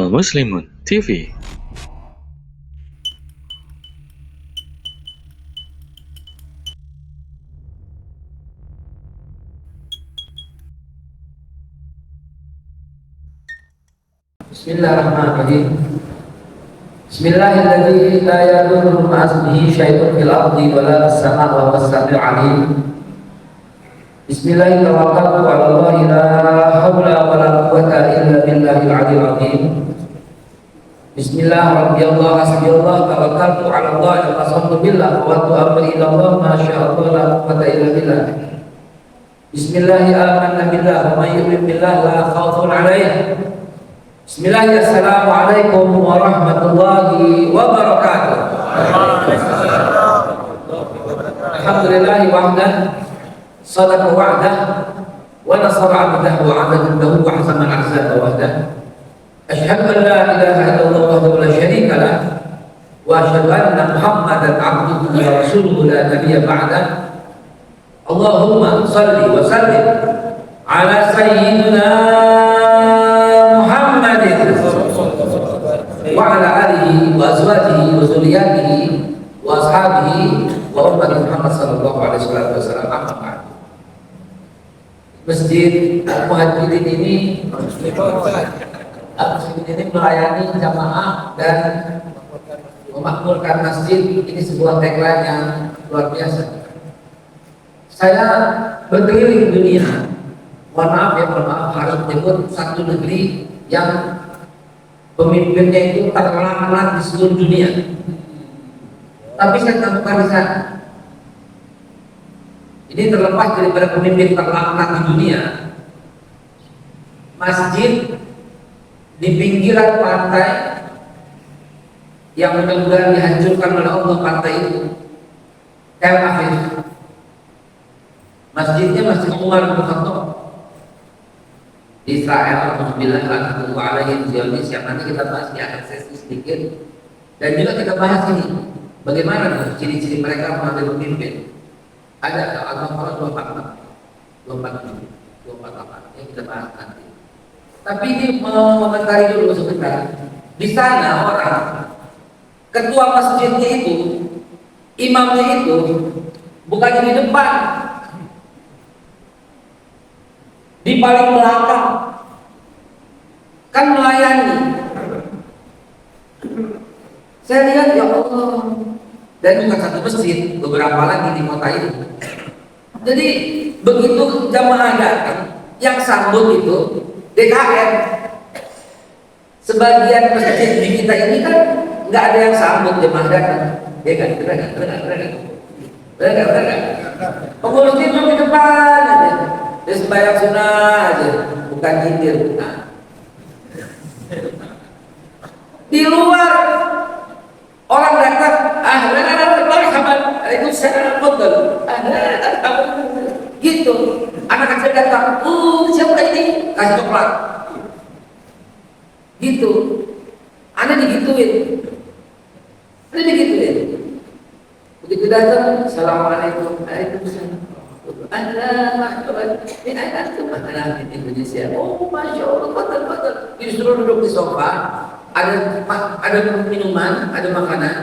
Channel Muslimun TV. Bismillahirrahmanirrahim. Bismillahirrahmanirrahim. La yadurru ma'asmihi syai'un fil ardi wa la fis sama'i wa huwas sami'ul 'alim. Bismillahirrahmanirrahim. Wa la haula wa la quwwata illa billahil 'aliyyil 'azim. Bismillah, rabbiyallah, hasbiyallah, tawakkaltu 'ala Allah wa qasamtu billah wa amri ila Allah ma syaa Allah la quwwata illa billah. Bismillah, amanna billah wa may yu'min billah la khaufun 'alaihim. Bismillah, assalamualaikum warahmatullahi wabarakatuh. Alhamdulillahi wahdah, sadaqa wa'dah, wa nasara 'abdahu wa 'adadahu wa hazama al-ahzaba wahdah. Asyhadu an la ilaha illallah wahdahu la syarika lah, wa asyhadu anna Muhammadan 'abduhu wa rasuluhu la nabiyya ba'dah. Allahumma shalli wa sallim ala sayyidina wa ala alihi wa azwajihi wa dzurriyyatihi wa ashabihi wa ummati Muhammad sallallahu alaihi wasallam. Amma ba'd. Masjid Al-Muhajirin ini melayani jamaah dan memakmurkan masjid. Ini sebuah tagline yang luar biasa. Saya berkeliling dunia. Mohon maaf harus menyebut satu negeri yang pemimpinnya itu terlaknat di seluruh dunia. Tapi saya temukan di sana. Ini terlepas daripada pemimpin terlaknat di dunia. Masjid di pinggiran pantai yang mudah-mudahan dihancurkan oleh Allah pantai itu. Tel Aviv. Masjidnya Masjid Umar bin Khattab. Israel, alhamdulillah, alaihi Zionis, yang nanti kita bahas di akhir sesi sedikit. Dan juga kita bahas ini bagaimana ciri-ciri mereka mengambil pemimpin. Ada Al-Baqarah 248 yang kita bahas nanti. Tapi ini mengomentari dulu sebentar. Di sana orang ketua masjidnya itu, imamnya itu bukan di depan, di paling belakang, kan melayani. Saya lihat, ya Allah, dan bukan satu masjid, beberapa lagi di kota ini. Jadi begitu jamaah datang, yang sambut itu DKM. Sebagian masjid di kita ini kan nggak ada yang sambut jamaah datang, ya kan? Benar. Pengurus itu di depan aja. Dia sembahyang sunnah aja, bukan nyitir. Di luar orang datang, Waalaikumsalam, gitu. Anak kecil datang, siapa ini? Kasih coklat. Gitu. Anda digituin. Begitu datang, Assalamualaikum, Waalaikumsalam. Ada di Indonesia. Oh, masya Allah, betul. Disuruh duduk di sofa, ada minuman, ada makanan,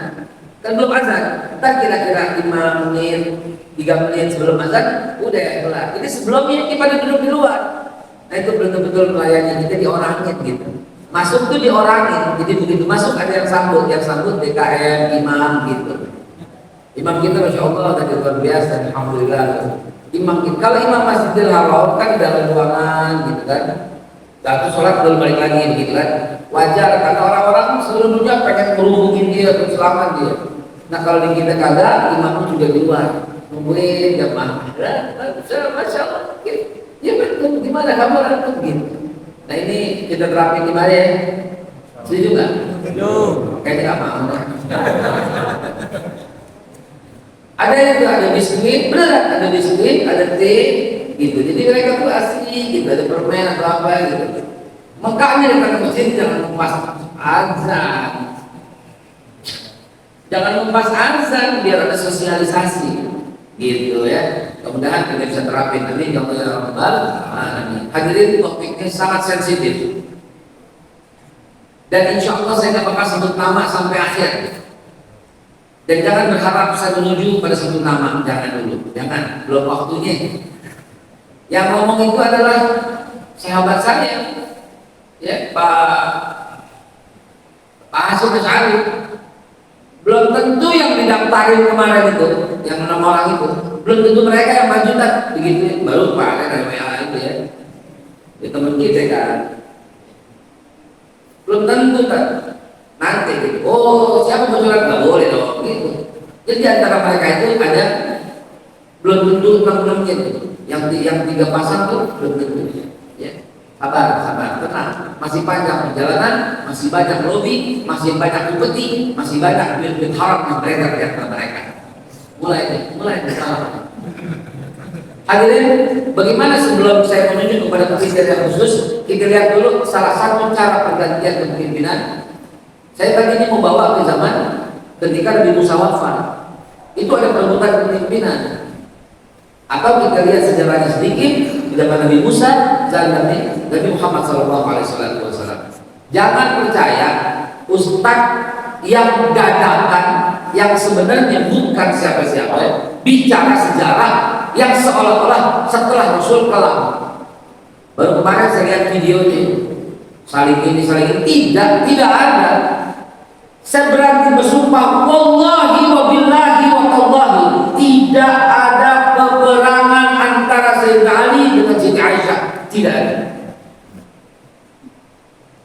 kan belum azan. Entah kira-kira 5 menit, 3 menit sebelum azan, udah kelar. Ini sebelumnya kita duduk di luar. Nah itu betul-betul melayani kita, diorangin gitu. Masuk tuh diorangin. Jadi begitu masuk ada yang sambut DKM, imam gitu. Imam kita masya Allah tadi luar biasa, alhamdulillah. Kalau imam Masjidil Haram kan dalam ruangan gitu kan. Lalu sholat belum balik lagi gitu kan. Wajar karena orang-orang seluruh dunia pengen merubungin dia untuk selamat dia. Nah kalau di kita kagak, imamnya juga di luar nungguin jamaah. Masya Allah. Ya betul, gimana kamu antum gitu. Nah ini kita terapin gimana ya? Setuju nggak? Setuju. Kayaknya nggak mau. Ada biskuit, beneran ada biskuit, ada teh, gitu. Jadi mereka tuh asik, gitu. Ada permen atau apa gitu. Makanya dekat masjid jangan mempas azan, biar ada sosialisasi, gitu ya. Mudah-mudahan kita bisa terapin nanti. Ya Allah, hadirin, topiknya sangat sensitif. Dan insya Allah saya nggak bakal sebut nama sampai akhir. Dan jangan berharap saya menuju pada satu nama, jangan dulu, jangan, belum waktunya. Yang ngomong itu adalah sahabat saya, ya Pak Hasyim Asy'ari. Belum tentu yang didaftarin kemarin itu, yang 6 orang itu, belum tentu mereka yang maju tak begitu. Baru Pak ada WA itu ya, di teman kita kan, belum tentu tak. Nanti gitu. Oh, siapa bersurat nggak boleh dong gitu. Jadi antara mereka itu ada belum tentu 6 gitu. Yang 3 pasang tuh belum tentu. Ya. Sabar, tenang. Masih panjang perjalanan, masih banyak lobby, masih banyak upeti, masih banyak duit haram yang beredar di antara mereka. Mulai bersalah. Hadirin, bagaimana sebelum saya menuju kepada kriteria khusus, kita lihat dulu salah satu cara pergantian kepemimpinan. Saya tadi ini membawa ke zaman ketika Nabi Musa wafat. Itu ada perebutan kepemimpinan. Atau kita lihat sejarahnya sedikit di zaman Nabi Musa dan Nabi Muhammad SAW. Jangan percaya ustadz yang dadakan, yang sebenarnya bukan siapa-siapa, bicara sejarah yang seolah-olah setelah Rasul kelam. Baru kemarin saya lihat videonya, saling ini tidak ada. Saya berani bersumpah, wallahi wa billahi wa tallahi, tidak ada peperangan antara Sayyidina Ali dengan Siti Aisyah, tidak ada.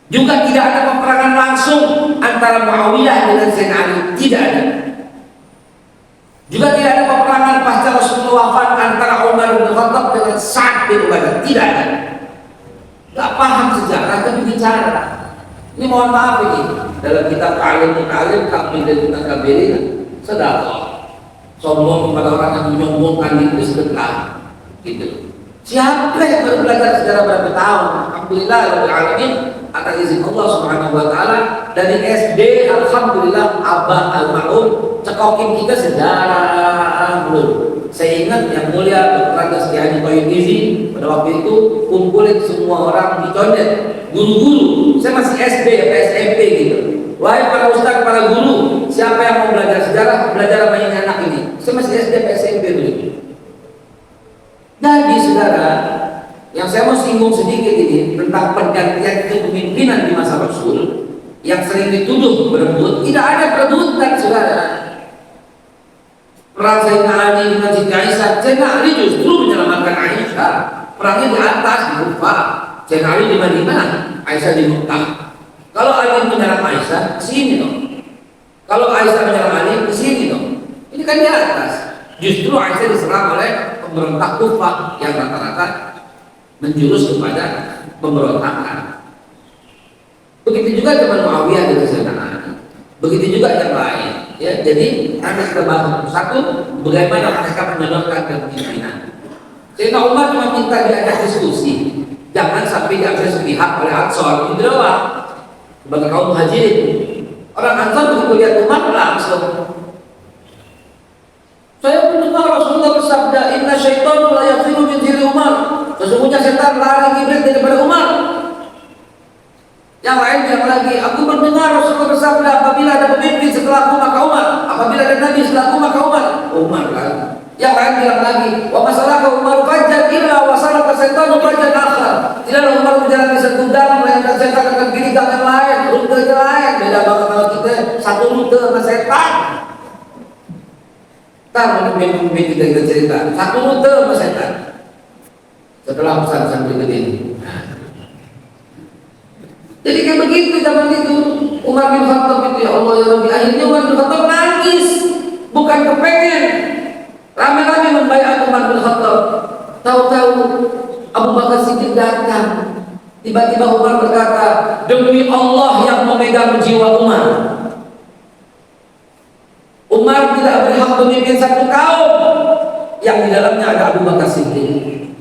Juga tidak ada peperangan langsung antara Muawiyah dengan Sayyidina Ali, tidak ada. Juga tidak ada peperangan pasca Rasulullah wafat antara Umar bin Khattab dengan Sa'ad bin Ubadah, tidak ada. Gak paham sejarah tapi bicara. Ini mohon maaf ini dalam kitab Ta'lim kami dan kita kabirin sedekah. Sombong kepada orang yang menyombongkan itu sedekah. Gitu. Siapa yang baru belajar sejarah berapa tahun? Alhamdulillah rabbil alamin atas izin Allah Subhanahu wa taala dari SD alhamdulillah Abah almarhum cekokin kita sejarah dulu. Saya ingat yang mulia Dr. Andes Ki Haji Qayyum Gizi pada waktu itu kumpulin semua orang di Condet, guru-guru. Saya masih SD atau SMP gitu. Wahai para ustaz, para guru, siapa yang mau belajar sejarah, belajar sama ini anak ini. Saya masih SD atau SMP dulu. Jadi saudara, yang saya mau singgung sedikit ini tentang pergantian kepemimpinan di masa Rasul yang sering dituduh berebut, tidak ada perebutan saudara. Perang Sayyidina Ali dengan Siti Aisyah, Sayyidina Ali justru menyelamatkan Aisyah. Perangnya di atas di Kufah, Sayyidina Ali di Madinah, Aisyah di Mekah. Kalau Ali menyerang Aisyah, ke sini dong. Kalau Aisyah menyerang Ali, ke sini dong. Ini kan di atas. Justru Aisyah diserang oleh pemberontak Kufah yang rata-rata menjurus kepada pemberontakan. Begitu juga dengan Muawiyah dengan Sayyidina Ali. Begitu juga yang lain. Ya, jadi nanti kita bahas satu bagaimana mereka menyodorkan kepemimpinan. Sayyidina Umar cuma minta diajak diskusi, jangan sampai diambil sepihak oleh Ansor itu doang. Sebagai kaum Muhajirin, orang Ansor begitu lihat Umar langsung. Saya mendengar Rasulullah bersabda, Inna syaitan la yafiru min diri Umar. Sesungguhnya setan lari iblis daripada Umar. Yang lain bilang lagi, aku mendengar Rasulullah bersabda, apabila ada pemimpin setelahku maka Umar, apabila ada nabi setelahku maka Umar kan. Yang lain bilang lagi, wa masalah Umar fajjat illa wa salaka setan fajjat akhar. Tidaklah Umar berjalan di satu gang, melainkan setan akan pilih gang yang lain, rute yang lain. Beda banget sama kita, satu rute sama setan. Ntar pemimpin kita cerita, satu rute sama setan. Setelah pesan-pesan berikut ini. Jadi kayak begitu zaman itu Umar bin Khattab itu, ya Allah ya Rabbi, akhirnya Umar bin Khattab nangis, bukan kepengen. Rame-rame membayar Umar bin Khattab. Tahu-tahu Abu Bakar Siddiq datang. Tiba-tiba Umar berkata, demi Allah yang memegang jiwa Umar, Umar tidak berhak memimpin satu kaum yang di dalamnya ada Abu Bakar Siddiq.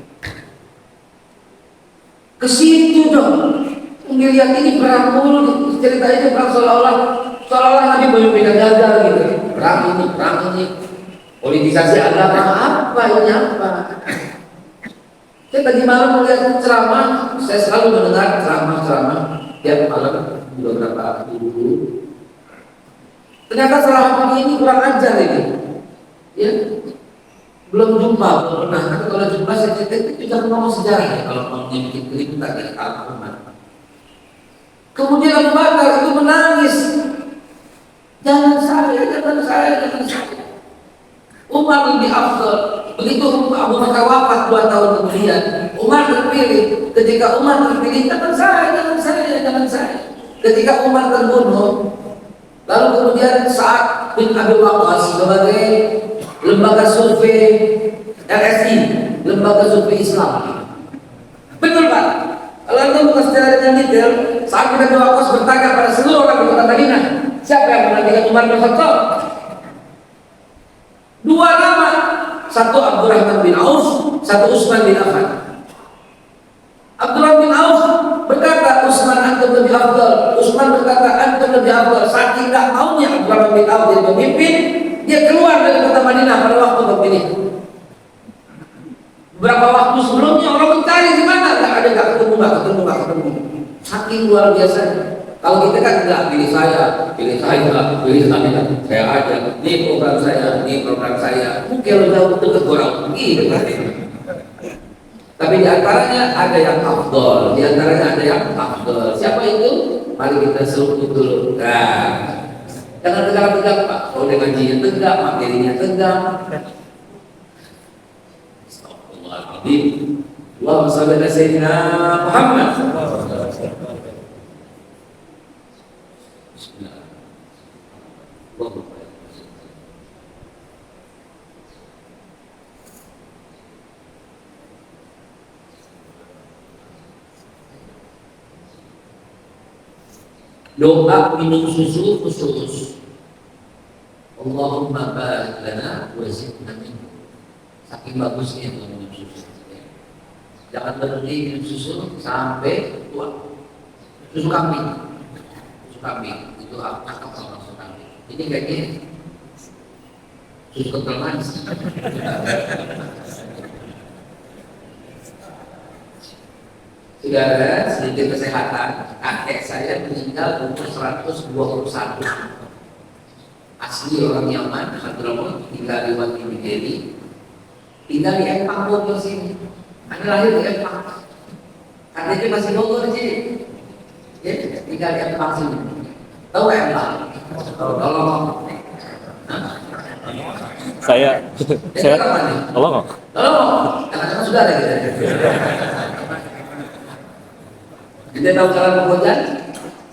Ke situ dong. Melihat ini perang mulu, cerita ini perang seolah-olah Nabi memimpin gagal gitu. Perang ini, politisasi agama apa ini apa? Saya tadi malam melihat ceramah, saya selalu mendengar ceramah tiap malam beberapa guru. Ternyata salah ini kurang ajar ini. Ya, belum jumpa, belum pernah. Tapi kalau jumpa saya cerita itu sudah ngomong sejarah ya. Kalau mau bikin keributan di kalangan umat. Kemudian Abu Bakar itu menangis. Jangan saya, jangan saya, jangan saya. Umar lebih afdal. Begitu Abu Bakar wafat 2 tahun kemudian, Umar terpilih. Ketika Umar terpilih, jangan saya, jangan saya, jangan saya. Ketika Umar terbunuh, lalu kemudian Sa'ad bin Abi Waqqas sebagai lembaga survei LSI, lembaga survei Islam. Betul Pak? Kalau anda buka secara dengan detail, Sa'ad bin Abi Waqqas bertanya pada seluruh orang di kota Madinah, siapa yang menggantikan Umar bin Khattab? 2 nama, satu Abdurrahman bin Auf, satu Utsman bin Affan. Abdurrahman bin Auf berkata, Utsman antum lebih afdal. Utsman berkata, antum lebih afdal. Saking tak maunya Abdurrahman bin Auf jadi pemimpin, dia keluar dari kota Madinah pada waktu terpilih. Beberapa waktu sebelumnya orang mencari di mana, nggak ada, nggak ketemu. Saking luar biasa. Kalau kita kan enggak, pilih saya, saya aja. Ini program saya. Mungkin lo jauh dekat orang, gitu. Tapi di antaranya ada yang afdol, Siapa itu? Mari kita seluk dulu. Nah, jangan tegak-tegak Pak. Kalau dengan ngajinya tegak, materinya tegak. Astagfirullahaladzim. Allahumma shalli ala sayyidina Muhammad. Doa minum susu khusus. Allahumma barik lana wa zidna minhu. Saking bagusnya itu minum susu. Jangan berhenti minum susu sampai tua. Susu kambing itu apa kalau susu kambing? Ini kayaknya susu kental manis. Saudara, sedikit kesehatan. Kakek saya meninggal umur 121. Asli orang Yaman, Hadramaut, tinggal di Wadi Delhi. Tinggal di Empang, Bogor sini. Anda lahir di Empang. Kakeknya masih Bogor sih. Ya, tinggal di Empang sini. Tahu Empang? Tolong. Saya tolong. Karena sudah ada gitu. Kita tahu Jalan Pekojan?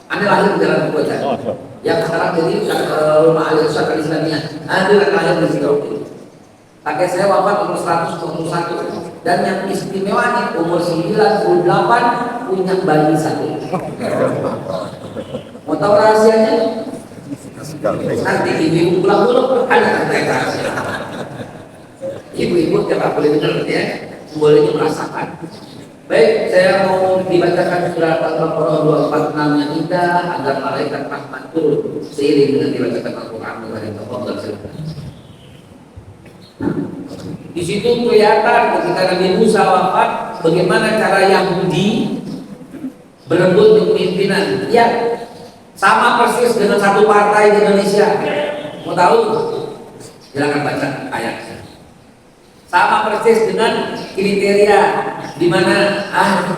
Anda lahir di Jalan Pekojan. Yang sekarang jadi rumah Al-Irsad Al-Islamiyah. Anda lahir di situ. Kakek saya wafat umur 121. Dan yang istimewanya umur 98 punya bayi 1. Mau tahu rahasianya? Nanti ibu pulang dulu ada rahasia. Ibu-ibu jangan boleh dengar ya, boleh merasakan. Baik, saya mau dibacakan surat Al-Baqarah 246 yang indah agar malaikat rahmat turun seiring dengan dibacakan Al-Quran dari Allah. Di situ kelihatan ketika Nabi Musa wafat bagaimana cara Yahudi berebut kepemimpinan. Ya, sama persis dengan satu partai di Indonesia. Mau tahu? Silakan baca ayatnya. Sama persis dengan kriteria di mana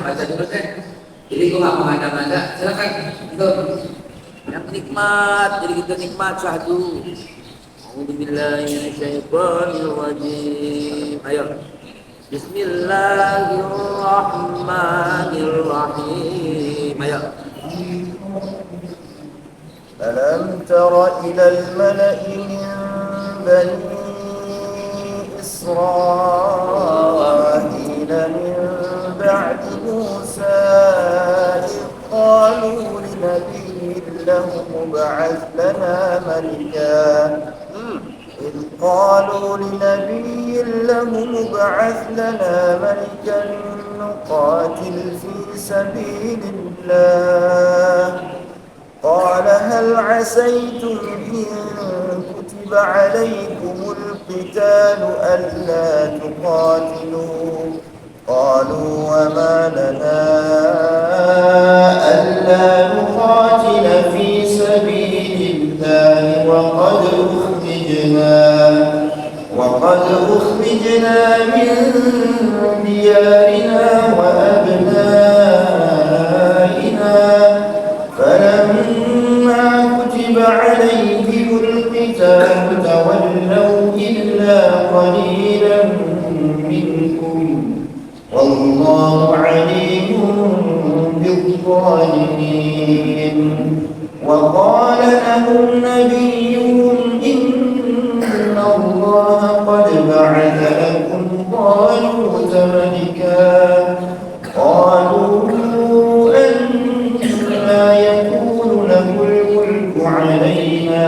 baca dulu deh. Jadi gua nggak mengada-ngada. Silakan itu yang nikmat. Jadi kita nikmat syahdu. A'udzubillahiminasyaitonirrajim. Ayo. Bismillahirrahmanirrahim. Ayo. ألم تر إلى الملأ من بني إسرائيل من بعد موسى إذ قالوا لنبي له ابعث لنا ملكا نقاتل في سبيل الله قال هل عسيتم إن كتب عليكم القتال ألا تقاتلوا قالوا وما لنا ألا نقاتل وقد أخرجنا من ديارنا وأبنائنا فلما كتب عليهم القتال تولوا إلا قليلا منكم والله عليم بالظالمين وقال لهم نبيهم إن الله قد بعث لكم طالوت ملكا قالوا أنى يكون له الملك علينا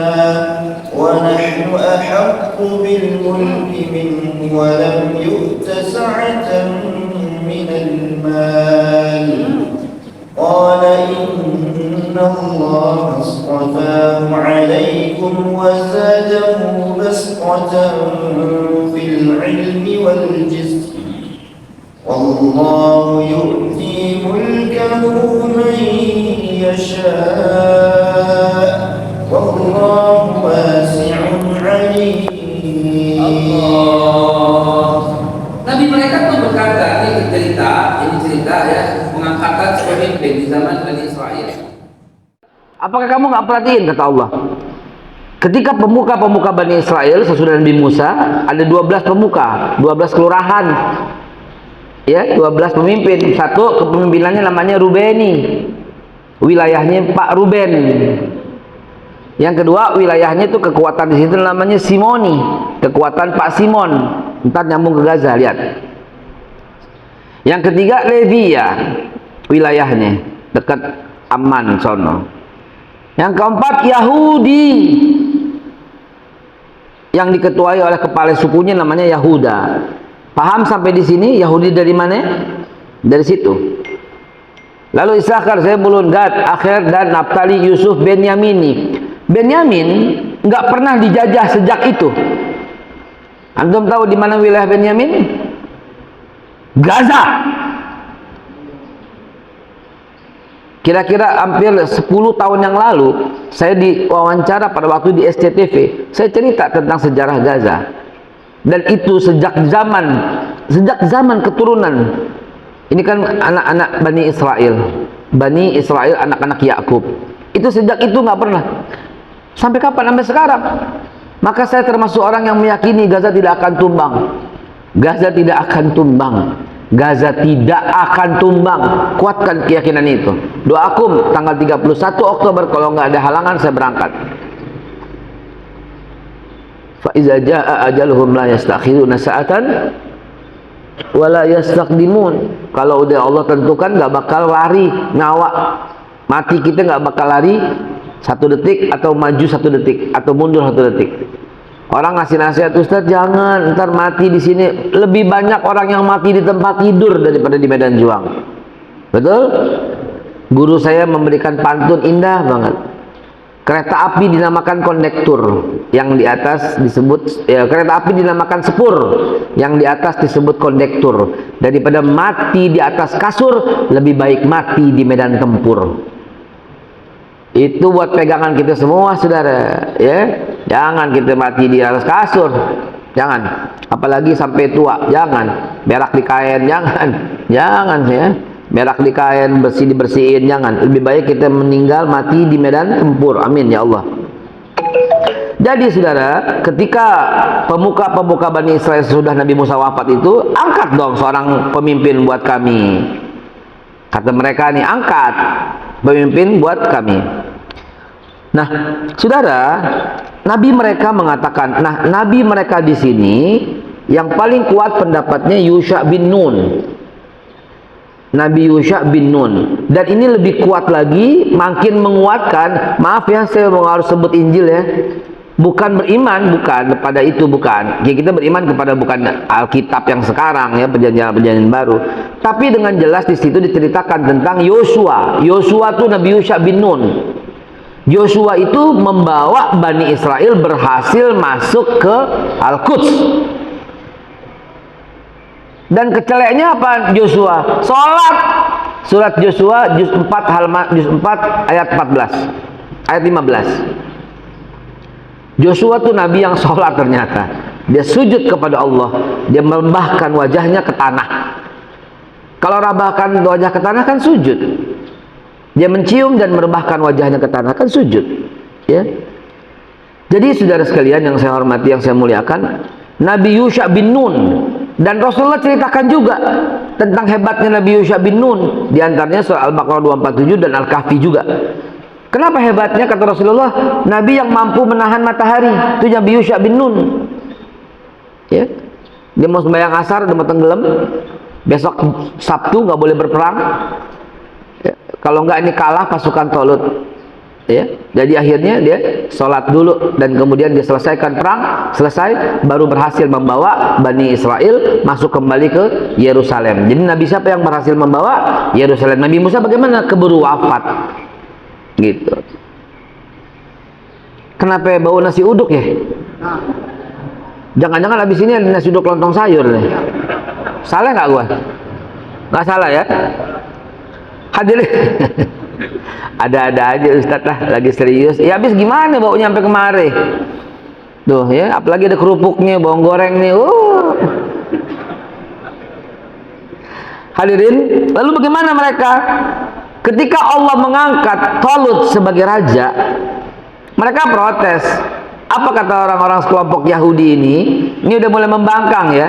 ونحن أحق بالملك منه ولم يؤت سعة من المال قال إن الله اصطفاه عليكم وزاده بسطة في العلم والجسم والله يؤتي ملكه من يشاء والله واسع عليم. Nabi mereka tuh berkata, ini cerita ya, pengangkatan pemimpin di zaman Bani Israel. Apakah kamu nggak perhatiin, kata Allah, ketika pemuka-pemuka Bani Israel sesudah Nabi Musa ada 12 pemuka, 12 kelurahan, ya, 12 pemimpin. Satu kepemimpinannya namanya Rubeni, wilayahnya Pak Ruben. Yang kedua wilayahnya itu kekuatan di situ namanya Simoni, kekuatan Pak Simon. Ntar nyambung ke Gaza, lihat. Yang ketiga Levia, wilayahnya dekat Amman sono. Yang keempat Yahudi, yang diketuai oleh kepala sukunya namanya Yahuda. Paham sampai di sini? Yahudi dari mana? Dari situ. Lalu Isakar, Zebulun, Gad, Akhir, dan Naftali, Yusuf, Benyamini. Benyamin nggak pernah dijajah sejak itu. Antum tahu di mana wilayah Benyamin? Gaza. Kira-kira hampir 10 tahun yang lalu saya diwawancara pada waktu di SCTV. Saya cerita tentang sejarah Gaza. Dan itu sejak zaman keturunan. Ini kan anak-anak Bani Israel. Bani Israel, anak-anak Yakub. Itu sejak itu nggak pernah. Sampai kapan? Sampai sekarang. Maka saya termasuk orang yang meyakini Gaza tidak akan tumbang. Gaza tidak akan tumbang. Gaza tidak akan tumbang. Kuatkan keyakinan itu. Doakum tanggal 31 Oktober kalau nggak ada halangan saya berangkat. Fa iza jaa ajaluhum la yastakhiruna sa'atan wa la yastaqdimun. Kalau udah Allah tentukan nggak bakal lari nyawa. Mati kita nggak bakal lari 1 detik atau maju 1 detik atau mundur 1 detik. Orang ngasih nasihat, Ustaz jangan, ntar mati di sini. Lebih banyak orang yang mati di tempat tidur daripada di medan juang. Betul? Guru saya memberikan pantun indah banget. Kereta api dinamakan kondektur, yang di atas disebut kereta api dinamakan sepur, yang di atas disebut kondektur. Daripada mati di atas kasur, lebih baik mati di medan tempur. Itu buat pegangan kita semua, saudara, ya. Jangan kita mati di atas kasur, jangan. Apalagi sampai tua, jangan. Berak di kain, jangan ya. Berak di kain, dibersihin, jangan. Lebih baik kita meninggal mati di medan tempur. Amin ya Allah. Jadi saudara, ketika pemuka-pemuka Bani Israel sudah Nabi Musa wafat itu, angkat dong seorang pemimpin buat kami. Kata mereka nih, angkat pemimpin buat kami. Nah, saudara, Nabi mereka mengatakan, Nabi mereka di sini yang paling kuat pendapatnya Yusha bin Nun. Nabi Yusha bin Nun. Dan ini lebih kuat lagi, makin menguatkan. Maaf ya, saya harus sebut Injil ya. Bukan beriman, bukan pada itu, bukan. Ya, kita beriman kepada bukan Alkitab yang sekarang ya, perjanjian baru. Tapi dengan jelas di situ diceritakan tentang Yosua. Yosua itu Nabi Yusha bin Nun. Yosua itu membawa Bani Israel berhasil masuk ke Al-Quds. Dan keceleknya apa Yosua? Sholat. Surat Yosua juz 4 ayat 14, ayat 15. Joshua tuh nabi yang sholat ternyata. Dia sujud kepada Allah, dia merembahkan wajahnya ke tanah. Kalau rebahkan wajah ke tanah kan sujud. Dia mencium dan merebahkan wajahnya ke tanah kan sujud. Ya. Jadi saudara sekalian yang saya hormati, yang saya muliakan, Nabi Yusha bin Nun, dan Rasulullah ceritakan juga tentang hebatnya Nabi Yusha bin Nun. Di antaranya surah Al-Baqarah 247 dan Al-Kahfi juga. Kenapa hebatnya kata Rasulullah? Nabi yang mampu menahan matahari, itu Nabi Yusha bin Nun. Ya, dia mau sembahyang asar, dia mau tenggelam. Besok Sabtu nggak boleh berperang. Ya, kalau nggak ini kalah pasukan Tolut. Ya, jadi akhirnya dia sholat dulu dan kemudian dia selesaikan perang, selesai baru berhasil membawa Bani Israel masuk kembali ke Yerusalem. Jadi Nabi siapa yang berhasil membawa Yerusalem? Nabi Musa bagaimana? Keburu wafat. Gitu. Kenapa bau nasi uduk ya? Jangan-jangan habis ini ada nasi uduk lontong sayur nih. Salah nggak gua? Nggak salah ya? Hadirin. Ada-ada aja Ustaz lah, lagi serius. Ya habis gimana baunya sampai kemari? Tuh ya, apalagi ada kerupuknya, bawang goreng nih. Hadirin, lalu bagaimana mereka? Ketika Allah mengangkat Talut sebagai raja, mereka protes. Apa kata orang-orang sekelompok Yahudi ini? Ini udah mulai membangkang ya.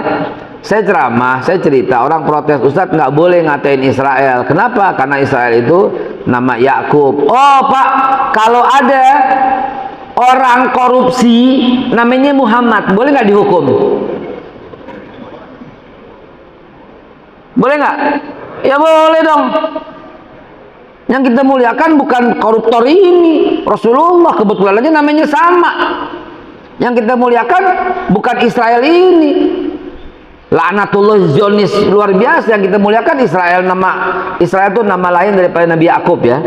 Saya ceramah, saya cerita, orang protes, Ustadz nggak boleh ngatain Israel. Kenapa? Karena Israel itu nama Yakub. Oh Pak, kalau ada orang korupsi namanya Muhammad, boleh nggak dihukum? Boleh nggak? Ya boleh dong. Yang kita muliakan bukan koruptor ini, Rasulullah, kebetulan aja namanya sama. Yang kita muliakan bukan Israel ini, laknatullah Zionis luar biasa. Yang kita muliakan Israel, nama Israel itu nama lain daripada Nabi Yakub ya.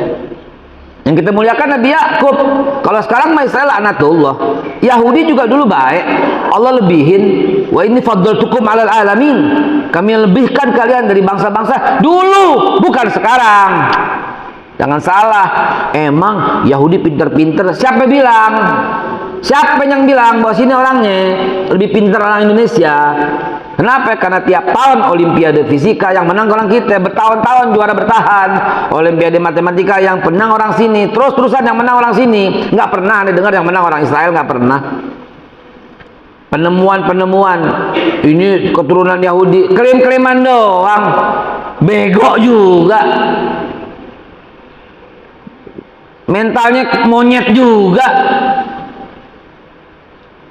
Yang kita muliakan Nabi Yakub. Kalau sekarang mah Israel laknatullah. Yahudi juga dulu baik, Allah lebihin. Wa inni faddaltukum 'alal alamin. Kami lebihkan kalian dari bangsa-bangsa dulu, bukan sekarang. Jangan salah, emang Yahudi pinter-pinter. Siapa bilang? Siapa yang bilang bahwa sini orangnya lebih pinter orang Indonesia? Kenapa? Karena tiap tahun Olimpiade Fisika yang menang orang kita, bertahun-tahun juara bertahan. Olimpiade Matematika yang menang orang sini, terus-terusan yang menang orang sini. Nggak pernah ada dengar yang menang orang Israel, nggak pernah. Penemuan-penemuan ini keturunan Yahudi, klaim-klaiman doang, bego juga. Mentalnya monyet juga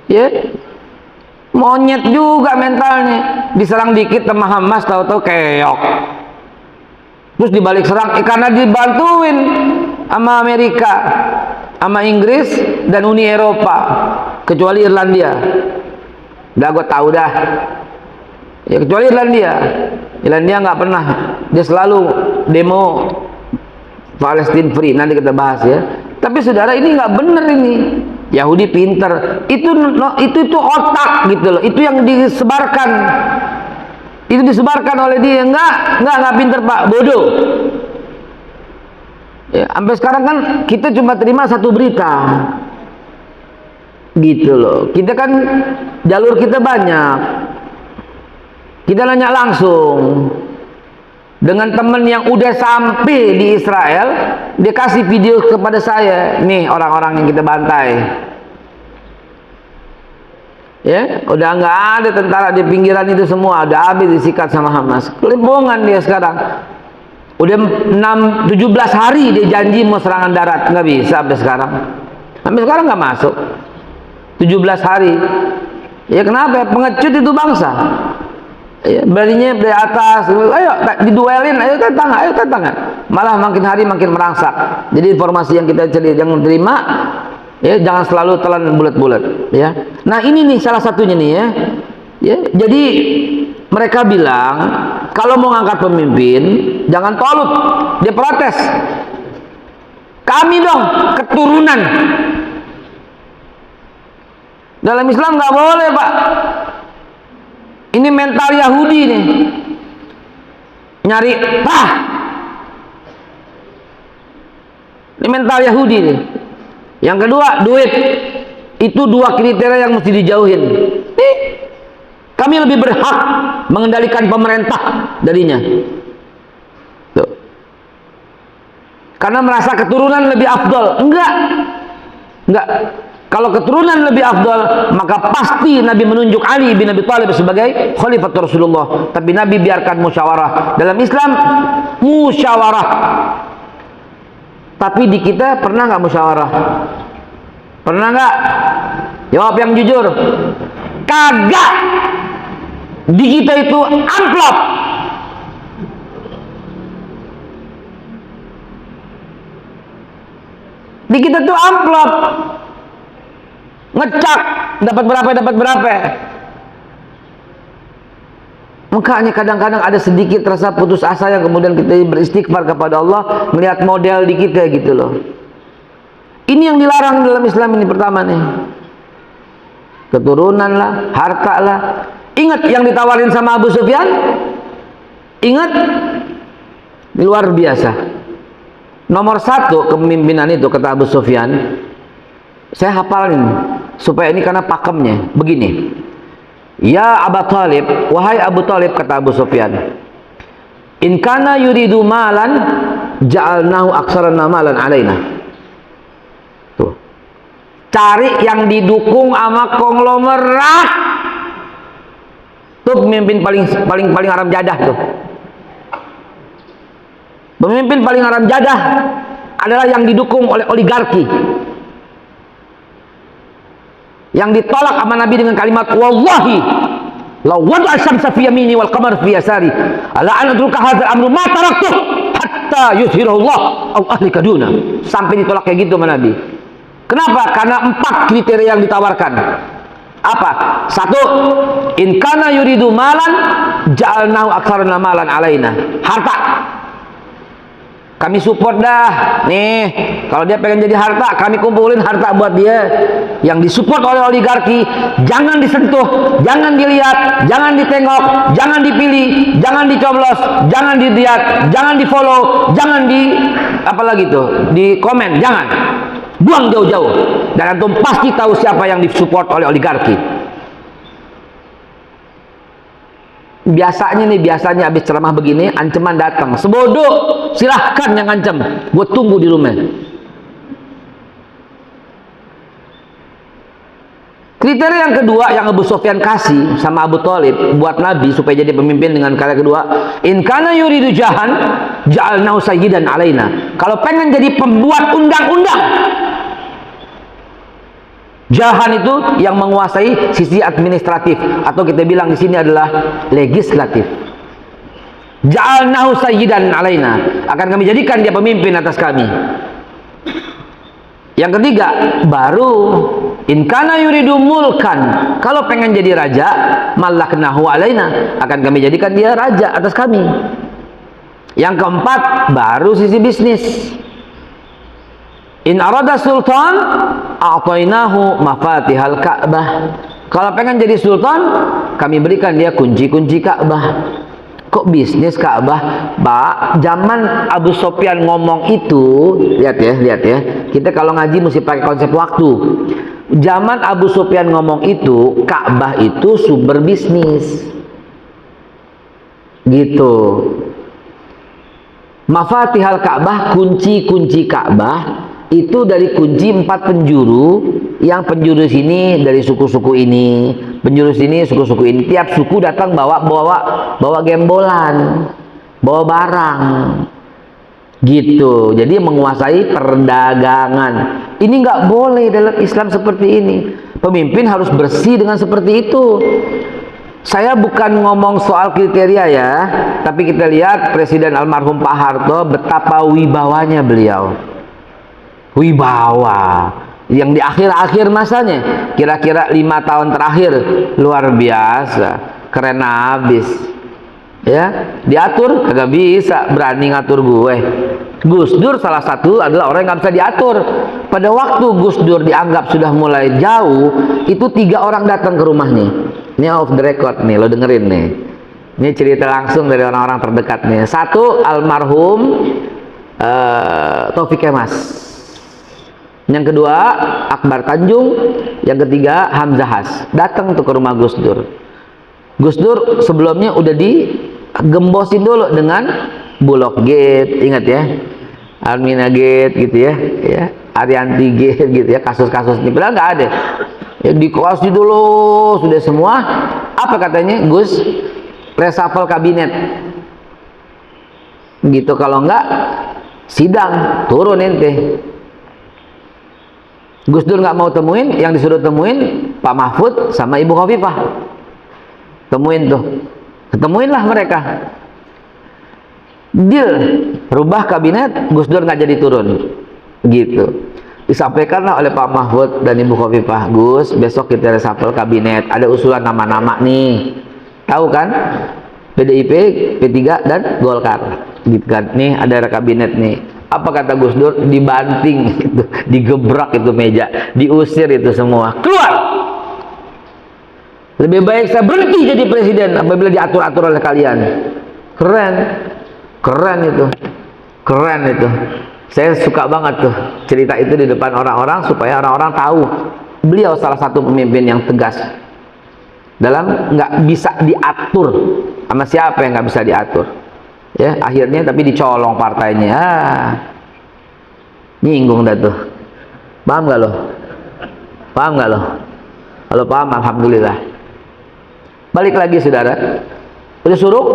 ya, monyet juga mentalnya. Diserang dikit sama Hamas, tahu-tahu keok, terus dibalik serang karena dibantuin sama Amerika, sama Inggris dan Uni Eropa, kecuali Irlandia. Udah gue tahu dah ya, kecuali Irlandia nggak pernah, dia selalu demo Palestine free, nanti kita bahas ya. Tapi saudara, ini nggak bener ini. Yahudi pinter, itu otak gitu loh, itu yang disebarkan, itu disebarkan oleh dia. Nggak pinter Pak, bodoh. Ya, sampai sekarang kan kita cuma terima satu berita, gitu loh. Kita kan jalur kita banyak, kita nanya langsung. Dengan teman yang udah sampai di Israel, dia kasih video kepada saya, nih orang-orang yang kita bantai. Ya, udah nggak ada tentara di pinggiran itu semua, udah habis disikat sama Hamas. Kelimpungan dia sekarang. Udah 17 hari dia janji mau serangan darat, nggak bisa sampai sekarang. Sampai sekarang nggak masuk. 17 hari. Ya kenapa? Pengecut itu bangsa. Ya, beraninya dari atas, ayo diduelin, ayo tantangan. Malah makin hari makin merangsak. Jadi informasi yang kita jangan terima, ya jangan selalu telan bulat-bulat. Ya, nah ini nih salah satunya nih ya. Ya, jadi mereka bilang kalau mau ngangkat pemimpin jangan Talut. Dia protes. Kami dong keturunan. Dalam Islam nggak boleh Pak. Ini mental Yahudi nih, nyari ini mental Yahudi nih. Yang kedua duit, Itu dua kriteria yang mesti dijauhin. Nih, kami lebih berhak mengendalikan pemerintah darinya. Tuh. Karena merasa keturunan lebih afdol. Enggak. Kalau keturunan lebih afdol, maka pasti Nabi menunjuk Ali bin Abi Thalib sebagai khalifah Rasulullah. Tapi Nabi biarkan musyawarah. Dalam Islam, musyawarah. Tapi di kita pernah nggak musyawarah? Pernah nggak? Jawab yang jujur. Kagak. Di kita itu amplop. Di kita tuh amplop. Ngecak, dapat berapa. Makanya kadang-kadang ada sedikit rasa putus asa yang kemudian kita beristighfar kepada Allah melihat model di kita gitu loh. Ini yang dilarang dalam Islam ini pertama nih. Keturunan lah, harta lah. Ingat yang ditawarin sama Abu Sufyan? Ingat? Luar biasa. Nomor 1 kepemimpinan itu kata Abu Sufyan, saya hafalin supaya ini karena pakemnya. Begini, ya Abu Talib, wahai Abu Talib, kata Abu Sufyan, in kana yuridu malan ja'alnahu aksarana malan alaina. Tuh, cari yang didukung sama konglomerat. Tuh pemimpin paling haram jadah tuh. Pemimpin paling haram jadah adalah yang didukung oleh oligarki, yang ditolak sama Nabi dengan kalimat wallahi la wada'a syamsa fi yamini wal qamar fi yasari ala an adruka hadzal amru ma taraktu hatta yuzhirahu Allah au ahlika duna. Sampai ditolak kayak gitu sama Nabi. Kenapa? Karena 4 kriteria yang ditawarkan. Apa? 1, in kana yuridu malan ja'alnahu aktsarana malan alaina. Harta. Kami support dah. Nih, kalau dia pengen jadi harta, kami kumpulin harta buat dia. Yang disupport oleh oligarki, jangan disentuh, jangan dilihat, jangan ditengok, jangan dipilih, jangan dicoblos, jangan dilihat, jangan di follow, jangan di apalagi tuh, di komen, jangan. Buang jauh-jauh. Dan antum pasti tahu siapa yang disupport oleh oligarki. Biasanya habis ceramah begini ancaman datang, sebodoh, silahkan yang ngancam, gue tunggu di rumah. Kriteria yang kedua yang Abu Sufyan kasih sama Abu Thalib buat Nabi supaya jadi pemimpin dengan kata kedua, in kana yuridu jahan ja'alnahu sayyidan alaina. Kalau pengen jadi pembuat undang-undang, jahan itu yang menguasai sisi administratif atau kita bilang di sini adalah legislatif. Ja'alnahu sayyidan alaina, akan kami jadikan dia pemimpin atas kami. Yang ketiga, baru in kana yuridu mulkan, kalau pengen jadi raja, malaknahu alaina, akan kami jadikan dia raja atas kami. Yang keempat, baru sisi bisnis. In arada sultan a'tainahu mafatihal Ka'bah. Kalau pengen jadi sultan, kami berikan dia kunci-kunci Ka'bah. Kok bisnis Ka'bah? Pak, zaman Abu Sufyan ngomong itu, lihat ya. Kita kalau ngaji mesti pakai konsep waktu. Zaman Abu Sufyan ngomong itu, Ka'bah itu sumber bisnis. Gitu. Mafatihal Ka'bah, kunci-kunci Ka'bah itu dari kunci 4 penjuru, yang penjuru sini dari suku-suku ini, penjuru sini suku-suku ini. Tiap suku datang bawa gembolan, bawa barang, gitu. Jadi menguasai perdagangan. Ini nggak boleh dalam Islam seperti ini. Pemimpin harus bersih dengan seperti itu. Saya bukan ngomong soal kriteria ya, tapi kita lihat Presiden almarhum Pak Harto betapa wibawanya beliau. Wibawa yang di akhir-akhir masanya, kira-kira 5 tahun terakhir, luar biasa, keren habis ya. Diatur kagak bisa, berani ngatur gue. Gus Dur salah satu adalah orang yang nggak bisa diatur. Pada waktu Gus Dur dianggap sudah mulai jauh, itu 3 orang datang ke rumahnya. Ini off the record nih, lo dengerin nih, ini cerita langsung dari orang-orang terdekat nih. 1, almarhum Taufik Kemas. Yang kedua, Akbar Tanjung. Yang ketiga Hamzahas datang tuh ke rumah Gus Dur. Gus Dur sebelumnya udah digembosin dulu dengan Bulog Gate, ingat ya, Almina Gate gitu ya, Arianti Gate gitu ya, kasus-kasus ini padahal nggak ada. Ya, dikasih dulu sudah semua. Apa katanya Gus? Reshuffle kabinet. Gitu, kalau enggak sidang turun ente. Gus Dur nggak mau temuin, yang disuruh temuin Pak Mahfud sama Ibu Khofifah. Temuin tuh, ketemuinlah mereka. Deal, rubah kabinet, Gus Dur nggak jadi turun. Gitu. Disampaikanlah oleh Pak Mahfud dan Ibu Khofifah, Gus, besok kita reshuffle kabinet. Ada usulan nama-nama nih. Tahu kan? PDIP, P3 dan Golkar. Gitu kan? Nih ada kabinet nih. Apa kata Gus Dur? Dibanting, itu, digebrak itu meja, diusir itu semua. Keluar. Lebih baik saya berhenti jadi presiden apabila diatur-atur oleh kalian. Keren. Keren itu. Keren itu. Saya suka banget tuh cerita itu di depan orang-orang supaya orang-orang tahu beliau salah satu pemimpin yang tegas dalam nggak bisa diatur sama siapa yang nggak bisa diatur. Ya, akhirnya tapi dicolong partainya. Nyinggung dah tuh. Paham gak lo? Paham gak lo? Kalau paham, alhamdulillah. Balik lagi saudara. Udah suruh?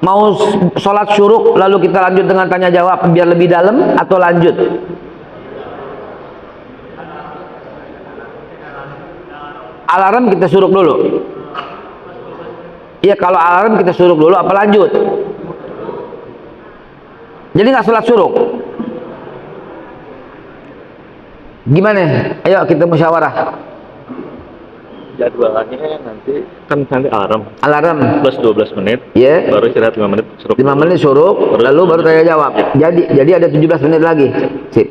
Mau sholat syuruk lalu kita lanjut dengan tanya jawab biar lebih dalam atau lanjut? Alarm kita syuruk dulu. Iya, kalau alarm kita syuruk dulu apa lanjut? Jadi nggak sholat syuruk? Gimana? Ayo kita musyawarah. Jadwalannya nanti kan alarm. Alarm Plus 12 menit. Ya. Baru istirahat 5 menit syuruk. 5 menit syuruk, lalu baru tanya jawab. Jadi ada 17 menit lagi. Sip.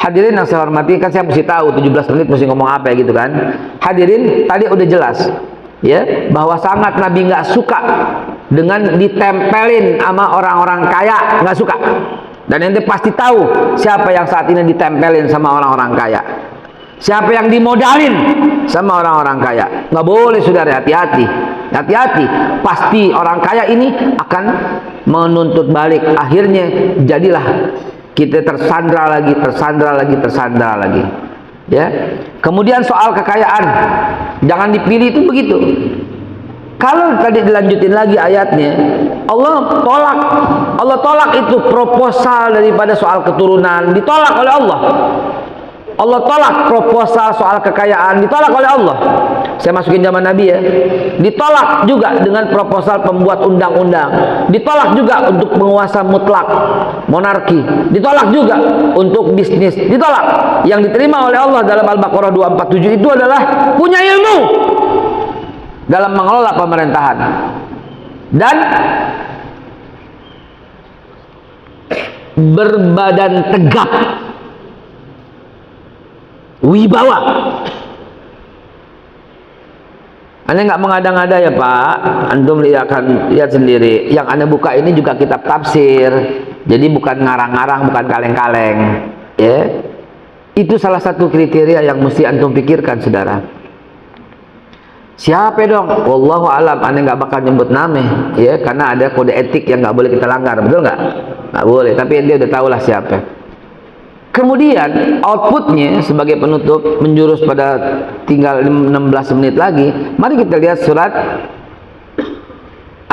Hadirin yang saya hormati, kan saya mesti tahu 17 menit mesti ngomong apa ya gitu kan. Hadirin, tadi udah jelas ya bahwa sangat Nabi nggak suka dengan ditempelin sama orang-orang kaya, nggak suka. Dan ente pasti tahu siapa yang saat ini ditempelin sama orang-orang kaya, siapa yang dimodalin sama orang-orang kaya. Nggak boleh saudara, hati-hati, hati-hati. Pasti orang kaya ini akan menuntut balik. Akhirnya jadilah kita tersandra lagi, tersandra lagi, tersandra lagi. Ya. Kemudian soal kekayaan, jangan dipilih itu begitu. Kalau tadi dilanjutin lagi ayatnya, Allah tolak itu proposal daripada soal keturunan, ditolak oleh Allah. Allah tolak proposal soal kekayaan, ditolak oleh Allah. Saya masukin zaman Nabi ya. Ditolak juga dengan proposal pembuat undang-undang. Ditolak juga untuk penguasa mutlak, monarki. Ditolak juga untuk bisnis. Ditolak. Yang diterima oleh Allah dalam Al-Baqarah 247 itu adalah punya ilmu dalam mengelola pemerintahan dan berbadan tegap, wibawa. Anda nggak mengada-ngada ya Pak, antum akan lihat sendiri. Yang Anda buka ini juga kitab tafsir, jadi bukan ngarang-ngarang, bukan kaleng-kaleng. Ya, itu salah satu kriteria yang mesti antum pikirkan, saudara. Siapa dong? Wallahu alam. Anda nggak bakal nyebut nama, ya, karena ada kode etik yang nggak boleh kita langgar, betul nggak? Nggak boleh. Tapi dia udah tahulah siapa. Kemudian outputnya sebagai penutup menjurus pada tinggal 16 menit lagi. Mari kita lihat surat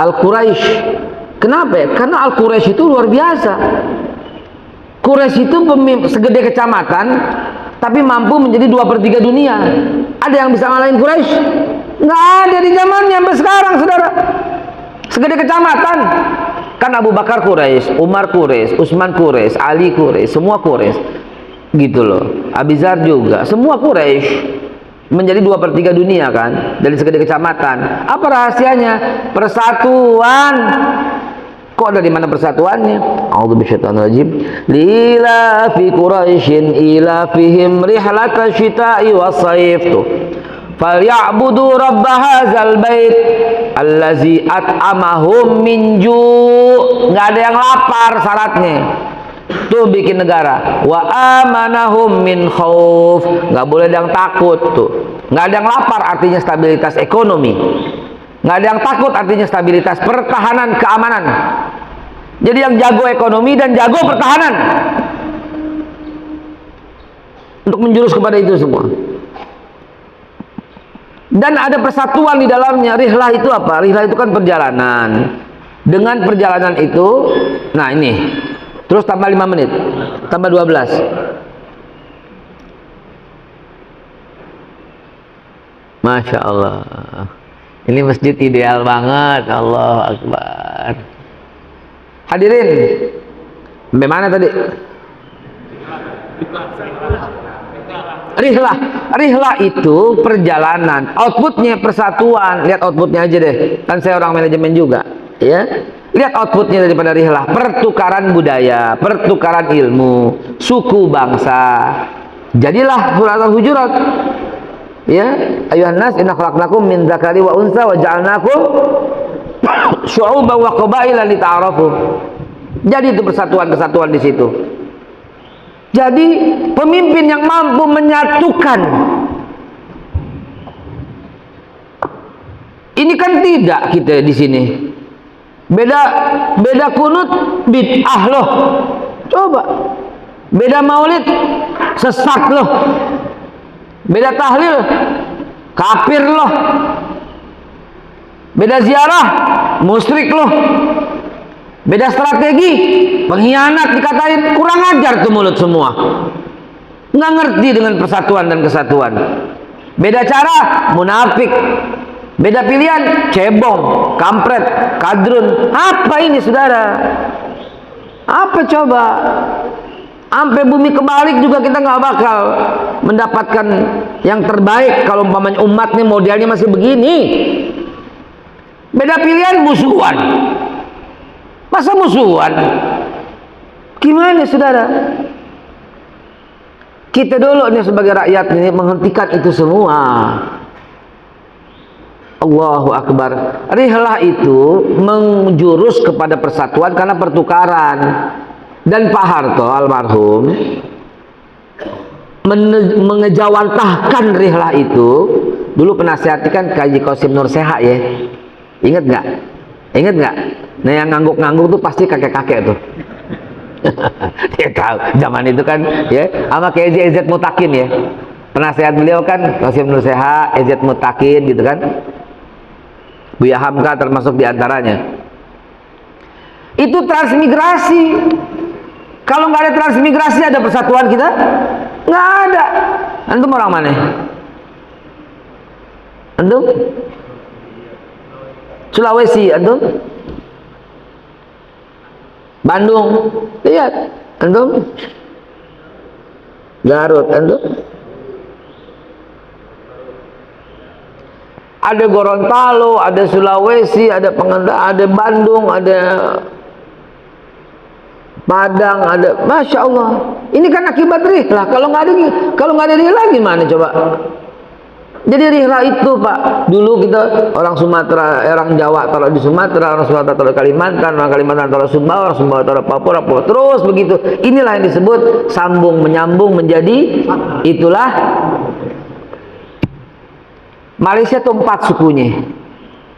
Al-Quraisy. Kenapa ya? Karena Al-Quraisy itu luar biasa. Quraisy itu segede kecamatan, tapi mampu menjadi 2/3 dunia. Ada yang bisa ngalahin Quraisy? Nggak ada di zamannya sampai sekarang, saudara. Segede kecamatan. Kan Abu Bakar Quraisy, Umar Quraisy, Utsman Quraisy, Ali Quraisy, semua Quraisy. Gitu loh. Abizar juga, semua Quraisy. Menjadi 2/3 dunia kan, dari segede kecamatan. Apa rahasianya? Persatuan. Kok dari mana persatuannya? A'udzubisyaitonirrajim. Lila fi Quraisyin ila fihim rihlata syita'i was-saif. Tuh. Falyabudu rabb hadzal bait allazi at'amahum min ju'. Enggak ada yang lapar syaratnya. Tuh bikin negara. Wa amanahum min khauf. Nggak boleh ada yang takut tuh. Nggak ada yang lapar artinya stabilitas ekonomi. Nggak ada yang takut artinya stabilitas pertahanan keamanan. Jadi yang jago ekonomi dan jago pertahanan untuk menjurus kepada itu semua. Dan ada persatuan di dalamnya. Rihlah itu apa? Rihlah itu kan perjalanan. Dengan perjalanan itu, nah ini, terus tambah 5 menit, tambah 12. Masya Allah. Ini masjid ideal banget. Allahu Akbar. Hadirin, bagaimana tadi? Rihlah itu perjalanan, outputnya persatuan. Lihat outputnya aja deh, kan saya orang manajemen juga, ya. Lihat outputnya daripada rihlah, pertukaran budaya, pertukaran ilmu, suku bangsa. Jadilah surat Al-Hujurat, ya. Ayuhan nas inna khalaqnakum min dzakari wa unsa wa ja'alnakum syu'uban wa qabaila lita'arafu. Jadi itu persatuan-kesatuan di situ. Jadi pemimpin yang mampu menyatukan. Ini kan tidak kita di sini. Beda kunut bid'ah loh. Coba. Beda maulid sesat loh. Beda tahlil kafir loh. Beda ziarah musyrik loh. Beda strategi, pengkhianat dikatain, kurang ajar tuh mulut semua. Nggak ngerti dengan persatuan dan kesatuan. Beda cara, munafik. Beda pilihan, cebong, kampret, kadrun. Apa ini saudara? Apa coba? Sampai bumi kebalik juga kita nggak bakal mendapatkan yang terbaik kalau umpamanya umat nih modelnya masih begini. Beda pilihan, musuhan. Masa musuhan? Gimana saudara? Kita dulu nih sebagai rakyat ini menghentikan itu semua. Allahu Akbar. Rihlah itu menjurus kepada persatuan karena pertukaran. Dan Pak Harto almarhum mengejawantahkan rihlah itu. Dulu penasihatkan Kaji Qasim Nur Seha ya. Ingat nggak? Ingat nggak? Nah yang ngangguk-ngangguk tuh pasti kakek-kakek tuh. Dia tahu zaman itu kan ya, sama kayak EZ Mutakin ya. Penasihat beliau kan Qasim Nur Seha, EZ Mutakin gitu kan. Buya Hamka termasuk diantaranya. Itu transmigrasi. Kalau nggak ada transmigrasi ada persatuan kita? Nggak ada. Antum orang mana? Antum? Sulawesi, antum? Bandung, lihat, antum? Garut, antum? Ada Gorontalo, ada Sulawesi, ada Pangandaran, ada Bandung, ada Padang, ada, Masya Allah. Ini kan akibat rihlah. Kalau nggak ada rihlah gimana coba? Jadi rihlah itu Pak, dulu kita orang Sumatera, orang Jawa taruh di Sumatera, orang Sumatera taruh Kalimantan, orang Kalimantan taruh Sumbawa, orang Sumbawa taruh Papua, terus begitu. Inilah yang disebut sambung menyambung menjadi, itulah Malaysia itu 4 sukunya.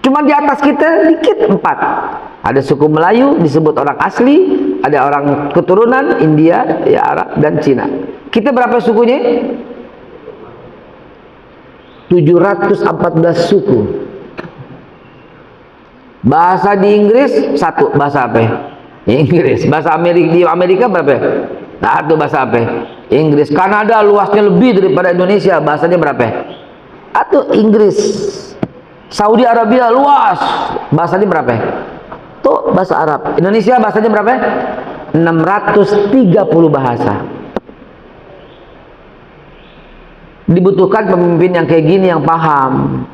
Cuma di atas kita dikit 4. Ada suku Melayu disebut orang asli, ada orang keturunan India, ya Arab dan Cina. Kita berapa sukunya? 714 suku. Bahasa di Inggris 1, bahasa apa? Inggris. Bahasa di Amerika berapa? Satu, bahasa apa? Inggris. Kanada luasnya lebih daripada Indonesia, bahasanya berapa? Atau Inggris. Saudi Arabia luas, bahasanya berapa? Tuh bahasa Arab. Indonesia bahasanya berapa? 630 bahasa. Dibutuhkan pemimpin yang kayak gini, yang paham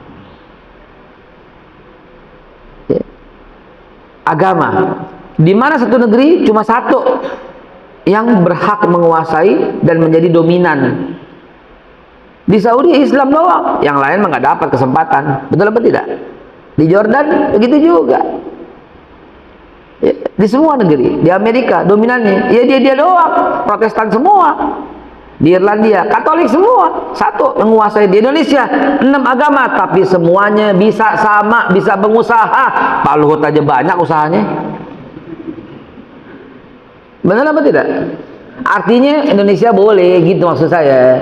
agama. Di mana satu negeri cuma satu yang berhak menguasai dan menjadi dominan. Di Saudi Islam doang, yang lain nggak dapat kesempatan. Betul apa tidak? Di Jordan begitu juga. Ya. Di semua negeri. Di Amerika dominannya ya dia doang, Protestan semua. Di Irlandia Katolik semua, satu menguasai. Di Indonesia 6 agama tapi semuanya bisa sama, bisa pengusaha. Pak Luhut aja banyak usahanya. Benar apa tidak? Artinya Indonesia boleh gitu maksud saya.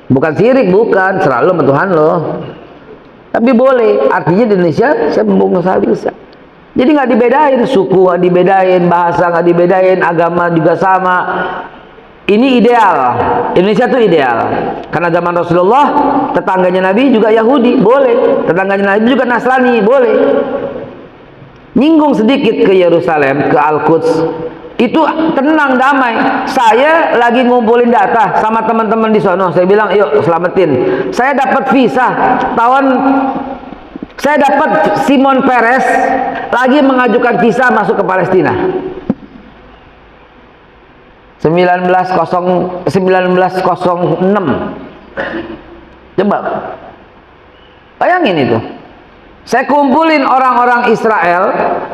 Bukan sirik, bukan serah lo sama Tuhan lo, tapi boleh. Artinya di Indonesia saya pengusaha bisa. Jadi nggak dibedain suku, nggak dibedain bahasa, nggak dibedain agama, juga sama. Ini ideal. Indonesia tuh ideal. Karena zaman Rasulullah, tetangganya Nabi juga Yahudi, boleh. Tetangganya Nabi juga Nasrani, boleh. Nyinggung sedikit ke Yerusalem, ke Al-Quds, itu tenang, damai. Saya lagi ngumpulin data sama teman-teman di sono. Saya bilang, yuk selamatin. Saya dapat visa saya dapat Simon Peres lagi mengajukan visa masuk ke Palestina. 1906. Coba bayangin itu. Saya kumpulin orang-orang Israel,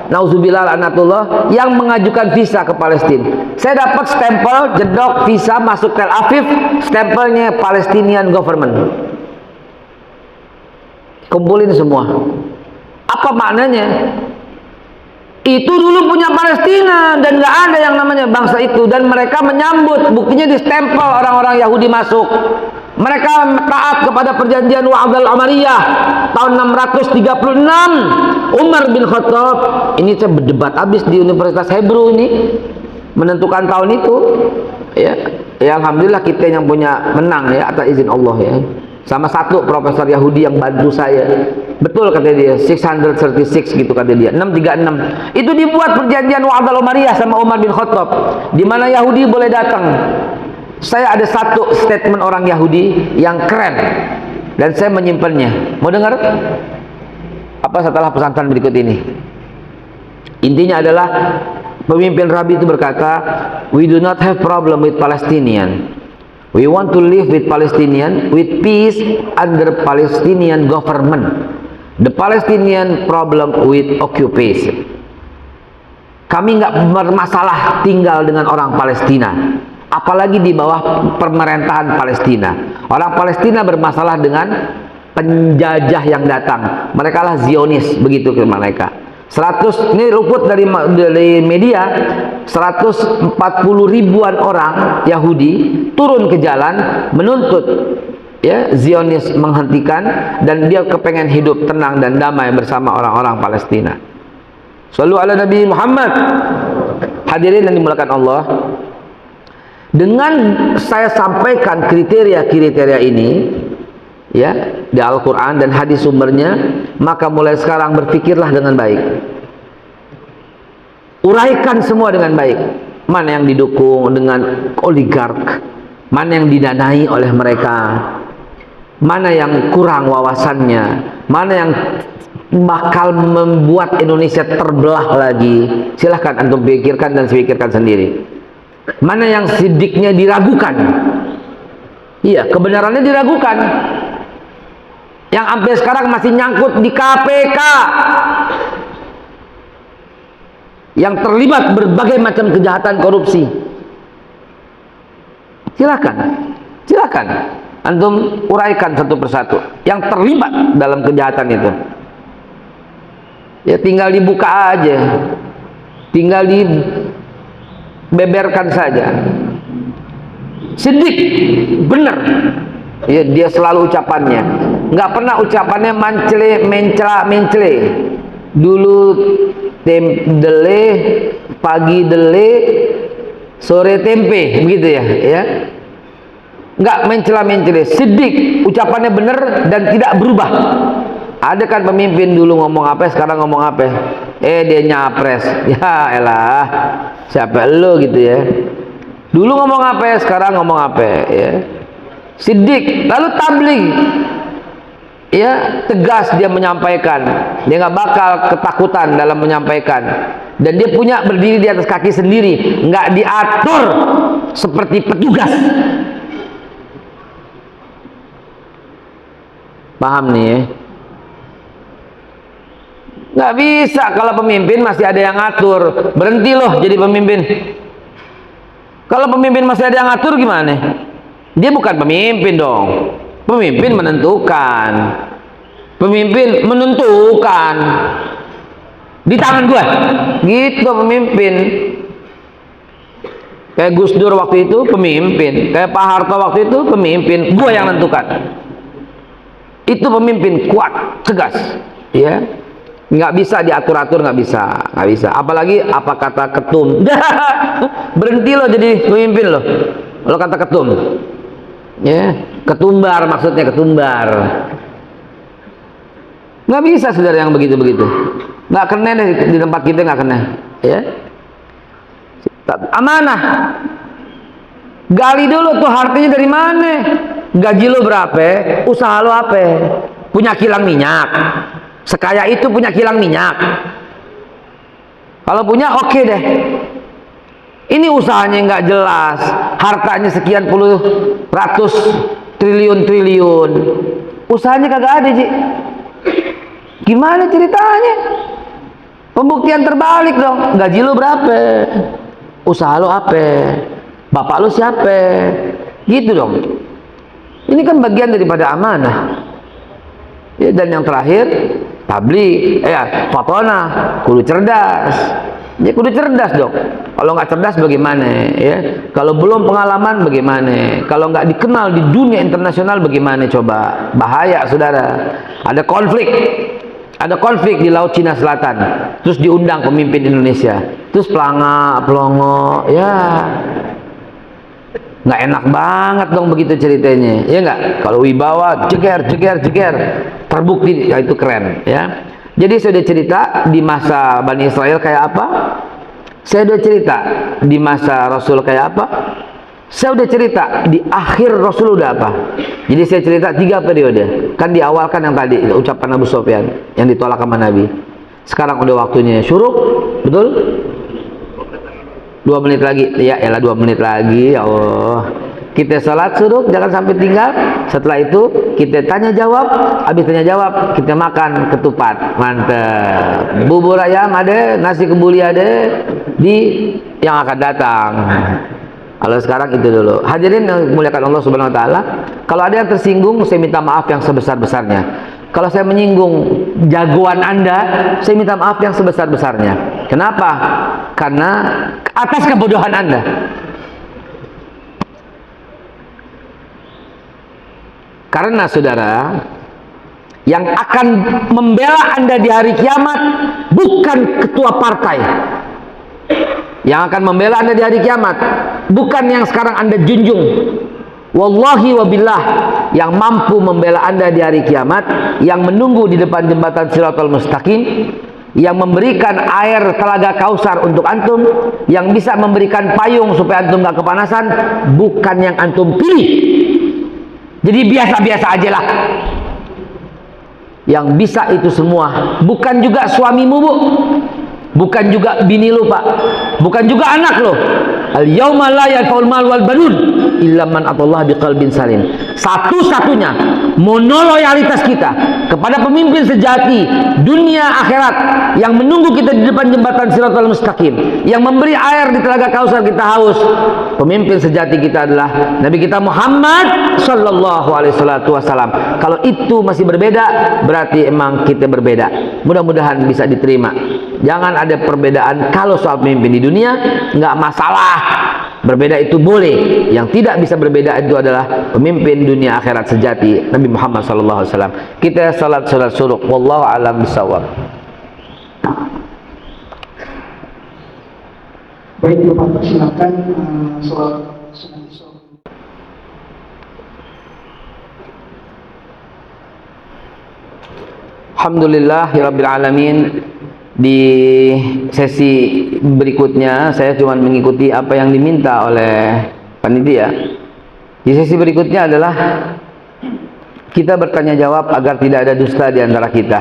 nauzubillah laknatullah, yang mengajukan visa ke Palestina. Saya dapat stempel jedok visa masuk Tel Aviv, stempelnya Palestinian government. Kumpulin semua. Apa maknanya? Itu dulu punya Palestina dan nggak ada yang namanya bangsa itu, dan mereka menyambut, buktinya di stempel orang-orang Yahudi masuk. Mereka taat kepada perjanjian Wa'd al-Amariyah tahun 636. Umar bin Khattab, ini saya berdebat habis di Universitas Hebrew ini menentukan tahun itu ya. Ya alhamdulillah kita yang punya menang ya atas izin Allah ya. Sama satu profesor Yahudi yang bantu saya. Betul kata dia, 636 gitu kata dia, 636. Itu dibuat perjanjian Wa'd al-Amariyah sama Umar bin Khattab, di mana Yahudi boleh datang. Saya ada satu statement orang Yahudi yang keren dan saya menyimpannya. Mau dengar? Apa setelah pesantren berikut ini? Intinya adalah pemimpin Rabi itu berkata, we do not have problem with Palestinian. We want to live with Palestinian with peace under Palestinian government. The Palestinian problem with occupation. Kami nggak bermasalah tinggal dengan orang Palestina, apalagi di bawah pemerintahan Palestina. Orang Palestina bermasalah dengan penjajah yang datang. Mereka lah Zionis, begitu ke mereka. 100, ini luput dari media, 140 ribuan orang Yahudi turun ke jalan menuntut ya Zionis menghentikan, dan dia kepengen hidup tenang dan damai bersama orang-orang Palestina. Shallu ala Nabi Muhammad. Hadirin yang dimuliakan Allah, dengan saya sampaikan kriteria-kriteria ini ya di Al-Quran dan hadis sumbernya, maka mulai sekarang berpikirlah dengan baik, uraikan semua dengan baik. Mana yang didukung dengan oligark, mana yang didanai oleh mereka, mana yang kurang wawasannya, mana yang bakal membuat Indonesia terbelah lagi. Silahkan antum pikirkan dan pikirkan sendiri. Mana yang sidiknya diragukan, iya kebenarannya diragukan, yang sampai sekarang masih nyangkut di KPK, yang terlibat berbagai macam kejahatan korupsi. Silakan antum uraikan satu persatu yang terlibat dalam kejahatan itu. Ya tinggal dibuka aja, tinggal dibeberkan saja. Sidik benar ya, dia selalu ucapannya, nggak pernah ucapannya mencela. Dulu dele, pagi dele, sore tempe, begitu ya, nggak mencela. Sidik, ucapannya benar dan tidak berubah. Ada kan pemimpin dulu ngomong apa, sekarang ngomong apa? Dia nyapres, ya elah, siapa lo gitu ya. Dulu ngomong apa, sekarang ngomong apa ya. Sidik, lalu tabligh, ya tegas dia menyampaikan, dia nggak bakal ketakutan dalam menyampaikan, dan dia punya berdiri di atas kaki sendiri, nggak diatur seperti petugas. Paham nih ya? Nggak bisa kalau pemimpin masih ada yang ngatur. Berhenti loh jadi pemimpin. Kalau pemimpin masih ada yang ngatur gimana? Dia bukan pemimpin dong. Pemimpin menentukan. Pemimpin menentukan. Di tangan gue. Gitu pemimpin. Kayak Gus Dur waktu itu pemimpin. Kayak Pak Harto waktu itu pemimpin. Gue yang menentukan. Itu pemimpin kuat, tegas. Ya. Nggak bisa diatur-atur, nggak bisa. Apalagi apa kata ketum. Berhenti loh jadi pemimpin loh. Kalau kata ketum. Ya, ketumbar maksudnya ketumbar. Nggak bisa saudara yang begitu-begitu. Nggak kena deh di tempat kita, nggak kena. Ya. Amanah. Gali dulu tuh hartanya dari mana? Gaji lo berapa? Usaha lo apa? Punya kilang minyak. Sekaya itu punya kilang minyak. Kalau punya oke deh. Ini usahanya nggak jelas, hartanya sekian puluh ratus triliun. Usahanya kagak ada, Ji. Gimana ceritanya? Pembuktian terbalik dong. Gaji lo berapa? Usaha lo apa? Bapak lo siapa? Gitu dong. Ini kan bagian daripada amanah. Ya, dan yang terakhir tabligh, fatona, kudu cerdas. Ya kudu cerdas dong. Kalau nggak cerdas bagaimana? Ya, kalau belum pengalaman bagaimana? Kalau nggak dikenal di dunia internasional bagaimana? Coba bahaya, saudara. Ada konflik di Laut Cina Selatan. Terus diundang pemimpin Indonesia. Terus pelongo, ya. Nggak enak banget dong begitu ceritanya, ya nggak? Kalau wibawa, jeger, terbukti, ya itu keren, ya. Jadi saya udah cerita di masa Bani Israel kayak apa, saya udah cerita di masa Rasul kayak apa, saya udah cerita di akhir Rasul udah apa. Jadi saya cerita 3 periode. Kan di awal kan yang tadi ucapan Abu Sufyan yang ditolak sama Nabi. Sekarang udah waktunya syuruk, betul? 2 menit lagi, ya elah 2 menit lagi, ya Allah. Kita salat suruh, jangan sampai tinggal. Setelah itu kita tanya jawab, habis tanya jawab kita makan ketupat, mantep. Bubur ayam ada, nasi kebuli ada di yang akan datang. Kalau sekarang itu dulu. Hadirin yang muliakan Allah Subhanahu Wa Taala. Kalau ada yang tersinggung, saya minta maaf yang sebesar-besarnya. Kalau saya menyinggung jagoan Anda, saya minta maaf yang sebesar-besarnya. Kenapa? Karena atas kebodohan Anda. Karena saudara, yang akan membela Anda di hari kiamat bukan ketua partai. Yang akan membela Anda di hari kiamat bukan yang sekarang Anda junjung. Wallahi wabillah, yang mampu membela Anda di hari kiamat, yang menunggu di depan jembatan Shiratal Mustaqim, yang memberikan air telaga Kausar untuk antum, yang bisa memberikan payung supaya antum gak kepanasan, bukan yang antum pilih. Jadi biasa-biasa aja lah. Yang bisa itu semua bukan juga suamimu, Bu. Bukan juga bini lu, Pak. Bukan juga anak lu. Al-yauma la yanfa'ul mal wal banun illa man atallaha biqalbin salim. Satu-satunya monoloyalitas kita kepada pemimpin sejati dunia akhirat yang menunggu kita di depan jembatan Shiratal Mustaqim, yang memberi air di telaga Kausar kita haus. Pemimpin sejati kita adalah Nabi kita Muhammad sallallahu alaihi wasallam. Kalau itu masih berbeda, berarti emang kita berbeda. Mudah-mudahan bisa diterima. Jangan ada perbedaan. Kalau soal pemimpin di dunia nggak masalah, berbeda itu boleh. Yang tidak bisa berbeda itu adalah pemimpin dunia akhirat sejati Nabi Muhammad sallallahu alaihi wasallam. Kita salat suruq, wallahu a'lam bishawab. Baik Bapak, silakan soal sunat isya. Alhamdulillahirabbil alamin. Di sesi berikutnya saya cuma mengikuti apa yang diminta oleh panitia. Di sesi berikutnya adalah kita bertanya jawab agar tidak ada dusta di antara kita.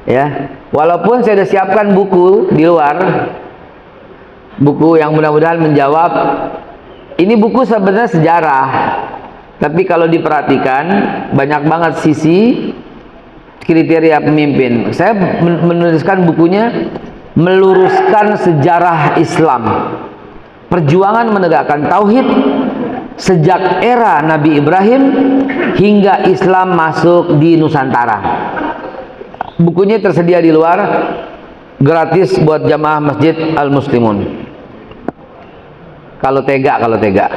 Ya, walaupun saya sudah siapkan buku di luar, buku yang mudah-mudahan menjawab. Ini buku sebenarnya sejarah, tapi kalau diperhatikan banyak banget sisi kriteria pemimpin. Saya menuliskan bukunya Meluruskan Sejarah Islam, perjuangan menegakkan tauhid sejak era Nabi Ibrahim hingga Islam masuk di Nusantara. Bukunya tersedia di luar, gratis buat jamaah Masjid Al Muslimun. Kalau tega kalau tega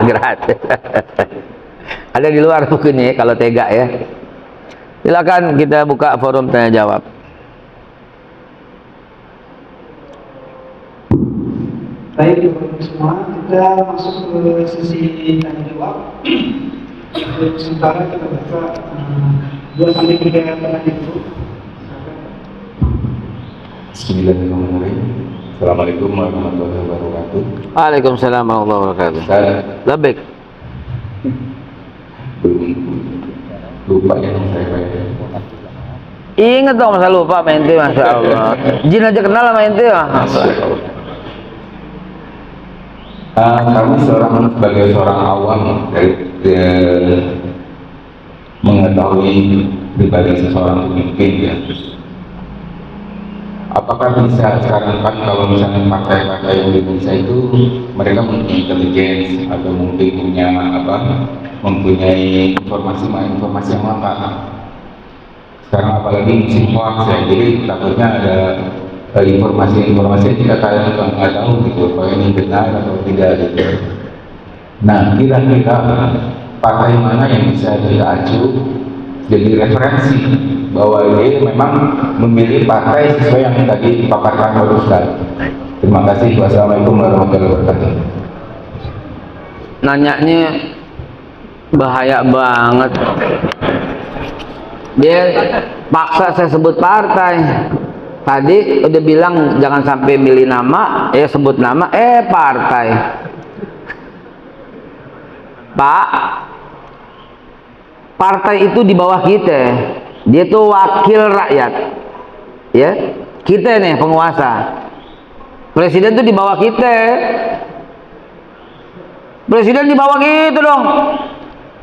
gratis. Ada di luar bukunya kalau tega ya. Silakan kita buka forum tanya jawab. Baik Bapak semua, kita masuk ke sesi tanya jawab. Untuk sementara kita buka 2-3 pertanyaan dulu. Bismillahirrahmanirrahim. Assalamualaikum warahmatullahi wabarakatuh. Waalaikumsalam warahmatullahi wabarakatuh. Saya Labik. belum lupa yang saya bayar. Ingat dong masa lupa sama ente, Masya Allah. Jin aja kenal sama ente. Kami sebagai seorang awam dari mengetahui pribadi seseorang pemimpin ya. Apakah bisa sekarang kan kalau misalnya partai-partai di Indonesia itu mereka mempunyai intelijen atau mungkin mempunyai informasi yang lengkap. Sekarang apalagi musim hoax ya, jadi takutnya ada informasi yang kita nggak tahu gitu, apakah ini benar atau tidak gitu. Nah, kira-kira partai mana yang bisa diacu jadi referensi bahwa dia memang memilih partai sesuai yang tadi dipaparkan oleh Ustaz. Terima kasih. Wassalamualaikum warahmatullahi wabarakatuh. Nanyanya bahaya banget. Dia paksa saya sebut partai. Tadi udah bilang jangan sampai milih nama, sebut nama, partai. Pak, partai itu di bawah kita. Dia tuh wakil rakyat. Ya, kita nih penguasa. Presiden tuh di bawah kita. Presiden di bawah gitu dong.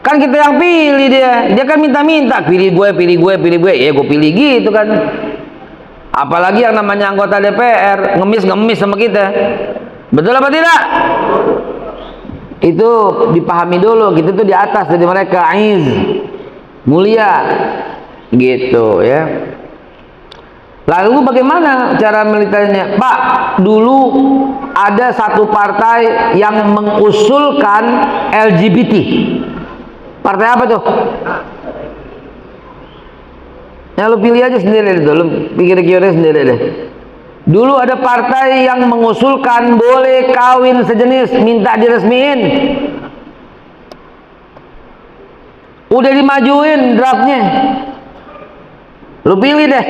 Kan kita yang pilih dia. Dia kan minta-minta, pilih gue. Ya gue pilih gitu kan. Apalagi yang namanya anggota DPR ngemis sama kita. Betul apa tidak? Itu dipahami dulu, kita tuh di atas dari mereka, aiz, mulia, gitu ya. Lalu bagaimana cara militernya? Pak, dulu ada satu partai yang mengusulkan LGBT. Partai apa tuh? Ya lu pilih aja sendiri deh, lu pikir-pikir sendiri deh. Dulu ada partai yang mengusulkan boleh kawin sejenis, minta diresmiin. Udah dimajuin draftnya. Lu pilih deh.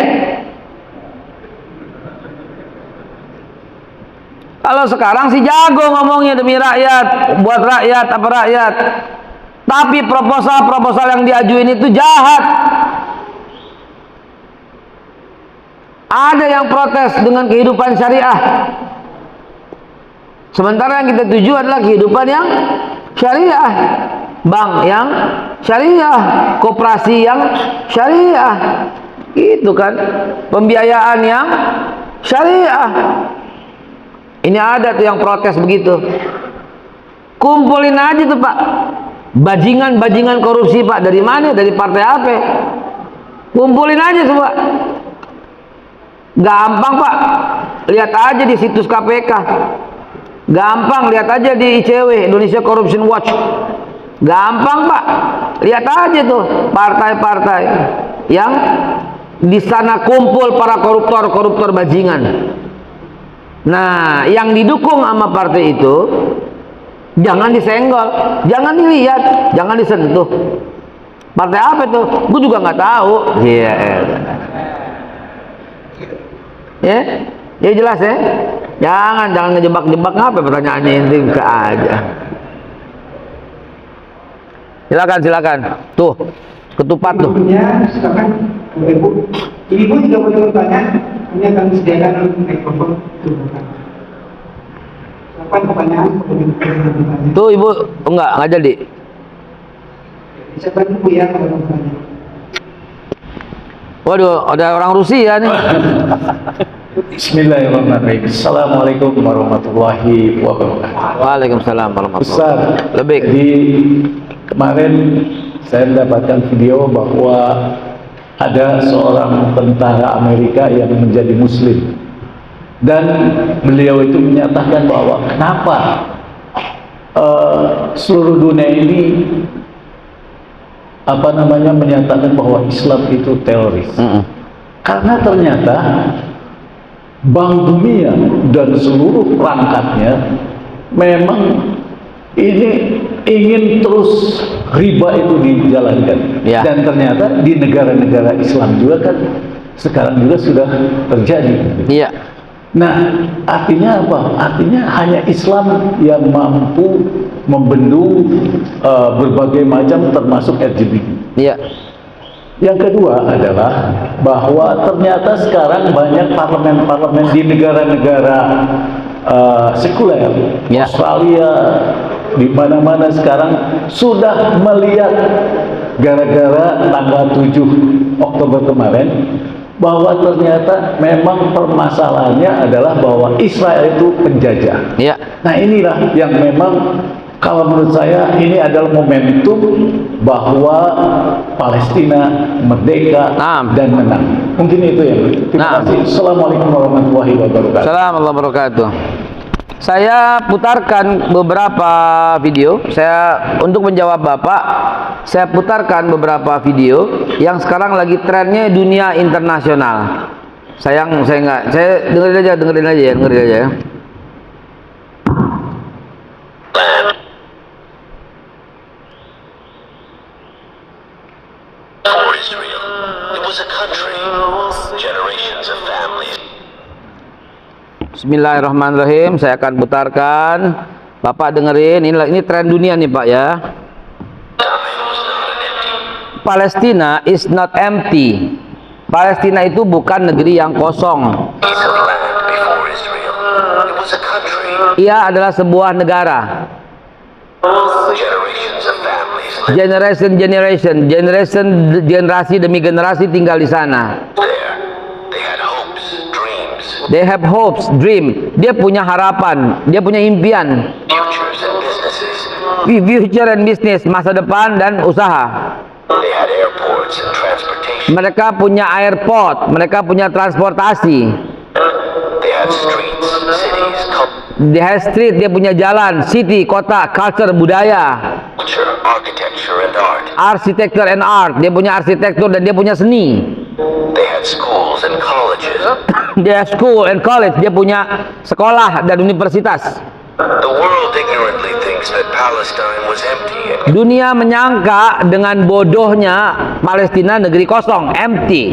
Kalau sekarang sih jago ngomongnya demi rakyat, buat rakyat, apa rakyat. Tapi proposal yang diajuin itu jahat. Ada yang protes dengan kehidupan syariah. Sementara yang kita tuju adalah kehidupan yang syariah. Bank yang syariah, koperasi yang syariah. Itu kan pembiayaan yang syariah. Ini ada tuh yang protes begitu. Kumpulin aja tuh Pak. Bajingan korupsi Pak. Dari mana? Dari partai apa? Kumpulin aja semua. Gampang Pak. Lihat aja di situs KPK. Gampang, lihat aja di ICW, Indonesia Corruption Watch. Gampang Pak. Lihat aja tuh partai-partai yang di sana kumpul para koruptor bajingan. Nah, yang didukung sama partai itu jangan disenggol, jangan dilihat, jangan disentuh. Partai apa tuh? Gue juga nggak tahu. Iya. Ya jelas ya. Jangan ngejebak-jebak. Ngapa pertanyaannya ini ke aja. Silakan. Tuh, ketupat tuh. Silakan Ibu. Ibu juga boleh bertanya. Kami akan sediakan mikrofon. Silakan pertanyaan. Tuh Ibu, enggak jadi. Siapa dulu ya kalau bertanya? Waduh, ada orang Rusia nih. Bismillahirrahmanirrahim. Assalamualaikum warahmatullahi wabarakatuh. Waalaikumsalam warahmatullahi Ustaz, wabarakatuh. Lebih. jadi kemarin saya mendapatkan video bahwa ada seorang tentara Amerika yang menjadi Muslim dan beliau itu menyatakan bahwa kenapa seluruh dunia ini menyatakan bahwa Islam itu teroris. Karena ternyata Bank Dunia dan seluruh perangkatnya memang ini ingin terus riba itu dijalankan. Ya. Dan ternyata di negara-negara Islam juga kan sekarang juga sudah terjadi. Iya. Nah, artinya apa? Artinya hanya Islam yang mampu membendung berbagai macam termasuk LGBT. Iya. Yang kedua adalah bahwa ternyata sekarang banyak parlemen-parlemen di negara-negara sekuler, Ya. Australia, di mana-mana sekarang sudah melihat gara-gara tanggal 7 Oktober kemarin bahwa ternyata memang permasalahannya adalah bahwa Israel itu penjajah. Iya. Nah, inilah yang memang kalau menurut saya ini adalah momentum bahwa Palestina merdeka dan menang. Mungkin itu ya. Terima kasih. Assalamualaikum warahmatullahi wabarakatuh. Assalamualaikum warahmatullahi wabarakatuh. Saya putarkan beberapa video. Untuk menjawab Bapak, saya putarkan beberapa video yang sekarang lagi trennya dunia internasional. Saya dengerin aja ya. For Israel, it was a country, generations of families. Bismillahirrahmanirrahim. Saya akan putarkan. Bapak dengerin. Ini tren dunia nih Pak ya. Palestina is not empty. Palestina itu bukan negeri yang kosong. Piece of land before Israel. It was a country, Ia adalah sebuah negara. generations of families Generasi demi generasi tinggal di sana. there. They had hopes, dreams, They have hopes, dream. Dia punya harapan, dia punya impian, futures and businesses. future and business, masa depan dan usaha. They had airports and transportation. Mereka punya airport, mereka punya transportasi. They had streets, cities, They have street, dia punya jalan, city, kota, culture, budaya, culture, architecture, and art. arsitektur and art. Dia punya arsitektur dan dia punya seni. They had schools and colleges. Dia school and college, dia punya sekolah dan universitas. The world ignorantly thinks that Palestine was empty and Dunia menyangka dengan bodohnya Palestina negeri kosong, empty,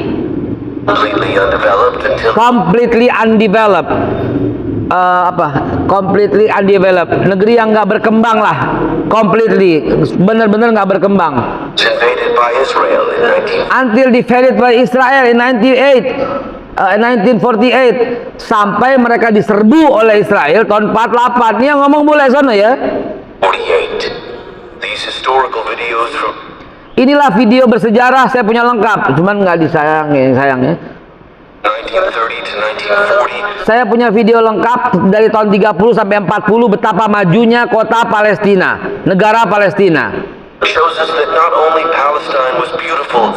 completely undeveloped until completely undeveloped. Completely undeveloped, negeri yang nggak berkembang lah, completely, benar-benar nggak berkembang. it's invaded by Israel in 1948. Until defeated by Israel in 1948, sampai mereka diserbu oleh Israel tahun 48. Ini yang ngomong mulai sana ya. These historical videos from Inilah video bersejarah, saya punya lengkap, cuman nggak sayangnya. 1930 to 1940 Saya punya video lengkap dari tahun 30 sampai 40 betapa majunya kota Palestina, negara Palestina. shows us that not only Palestine was beautiful,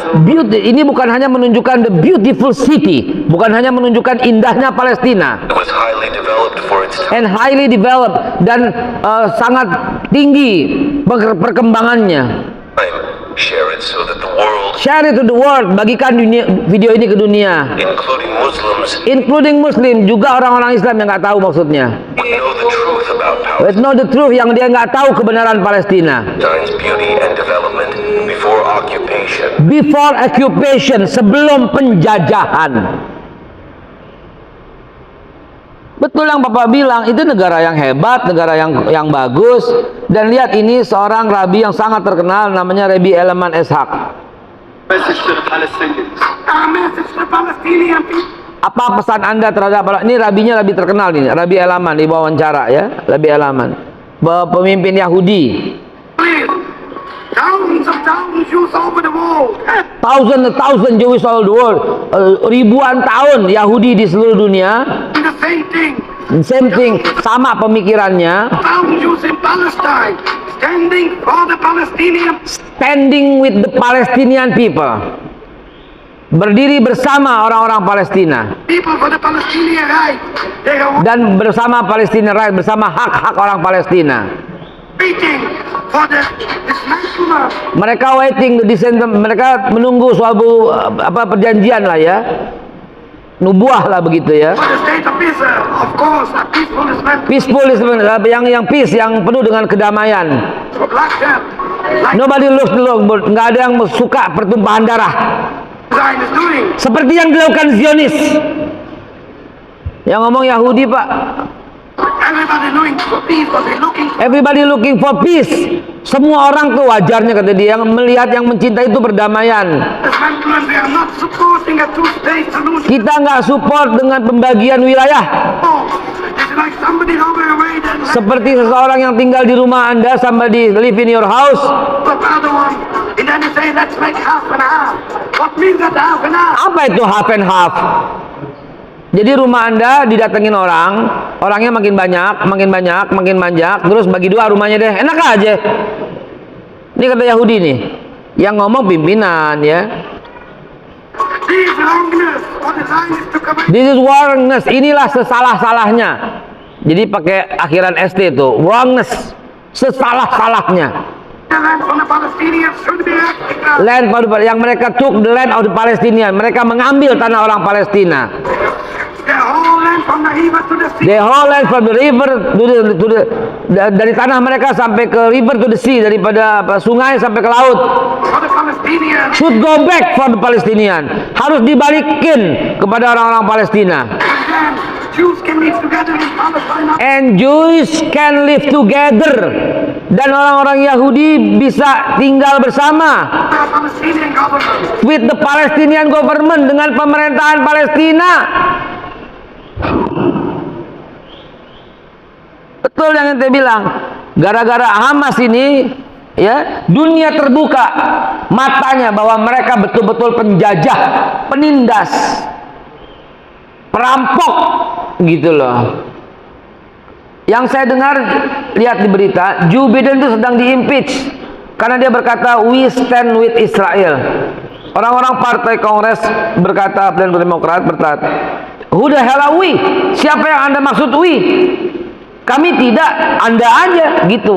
Ini bukan hanya menunjukkan the beautiful city, bukan hanya menunjukkan indahnya Palestina, it was highly developed for its time. and highly developed, dan sangat tinggi perkembangannya. Share it so that the world, Share it to the world, bagikan video ini ke dunia, including Muslims, including Muslim, juga orang-orang Islam yang nggak tahu maksudnya. would know the truth about Let's know the truth, yang dia nggak tahu kebenaran Palestina. Palestine's beauty and development before occupation. Before occupation, sebelum penjajahan. Betul yang Bapak bilang, itu negara yang hebat, negara yang bagus. Dan lihat, ini seorang rabi yang sangat terkenal, namanya Rabbi Elman Ishaq. Apa pesan Anda terhadap ini? Rabinya rabi terkenal ini, Rabbi Elman, di wawancara ya, Rabbi Elman, pemimpin Yahudi. Down of thousands Jews over the world. Thousand Jewish all the world. Ribuan tahun Yahudi di seluruh dunia. The same thing. Same thing, sama pemikirannya. Thousands Jews in Palestine standing for the Palestinian. Standing with the Palestinian people. Berdiri bersama orang-orang Palestina. People for the Palestinian right. They are Dan bersama Palestina right, bersama hak-hak orang Palestina. waiting for the dismantlement. Mereka waiting, mereka menunggu suatu perjanjian lah ya. Nubuah lah begitu ya. For the state of Israel, of course, a peaceful dismantlement. Peaceful yang peace, yang penuh dengan kedamaian. For bloodshed, like Nobody loves the Lord, nggak ada yang suka pertumpahan darah. Israel is doing. Seperti yang dilakukan Zionis. Yang ngomong Yahudi Pak. Everybody looking for peace, but they're looking for Everybody looking for peace. Semua orang tuh wajarnya kata dia yang melihat, yang mencintai itu perdamaian. dismantlement. They are not supporting a two-state solution. Kita nggak support dengan pembagian wilayah. It's like somebody over away that Seperti seseorang yang tinggal di rumah Anda, somebody live in your house. the other one, and then they say let's make half and half. What means that half and half? Apa itu half and half? Jadi rumah Anda didatengin orang, orangnya makin banyak, terus bagi dua rumahnya deh, enak aja. Ini kata Yahudi nih, yang ngomong pimpinan ya. These wrongness or the lies to come. This is wrongness, inilah sesalah-salahnya. Jadi pakai akhiran ST itu, wrongness, sesalah-salahnya. The land from the Palestinians should be recognized. Land yang mereka took the land of the Palestinian, mereka mengambil tanah orang Palestina. The whole land from the river to the sea. The whole land from the river to the dari tanah mereka sampai ke river to the sea, daripada sungai sampai ke laut. For the Palestinians. Should go back for the Palestinian. Harus dibalikin kepada orang-orang Palestina. And Jews can live together in Palestine. And Jews can live together. Dan orang-orang Yahudi bisa tinggal bersama The Palestinian government. with the Palestinian government, dengan pemerintahan Palestina. Betul yang ente bilang. Gara-gara Hamas ini ya, dunia terbuka matanya bahwa mereka betul-betul penjajah, penindas, perampok gitu loh. Yang saya dengar, lihat di berita, Joe Biden itu sedang diimpeach karena dia berkata we stand with Israel. Orang-orang partai Kongres berkata, dan Demokrat berkata, who the hell are we? Siapa yang Anda maksud we? Kami tidak, Anda aja gitu.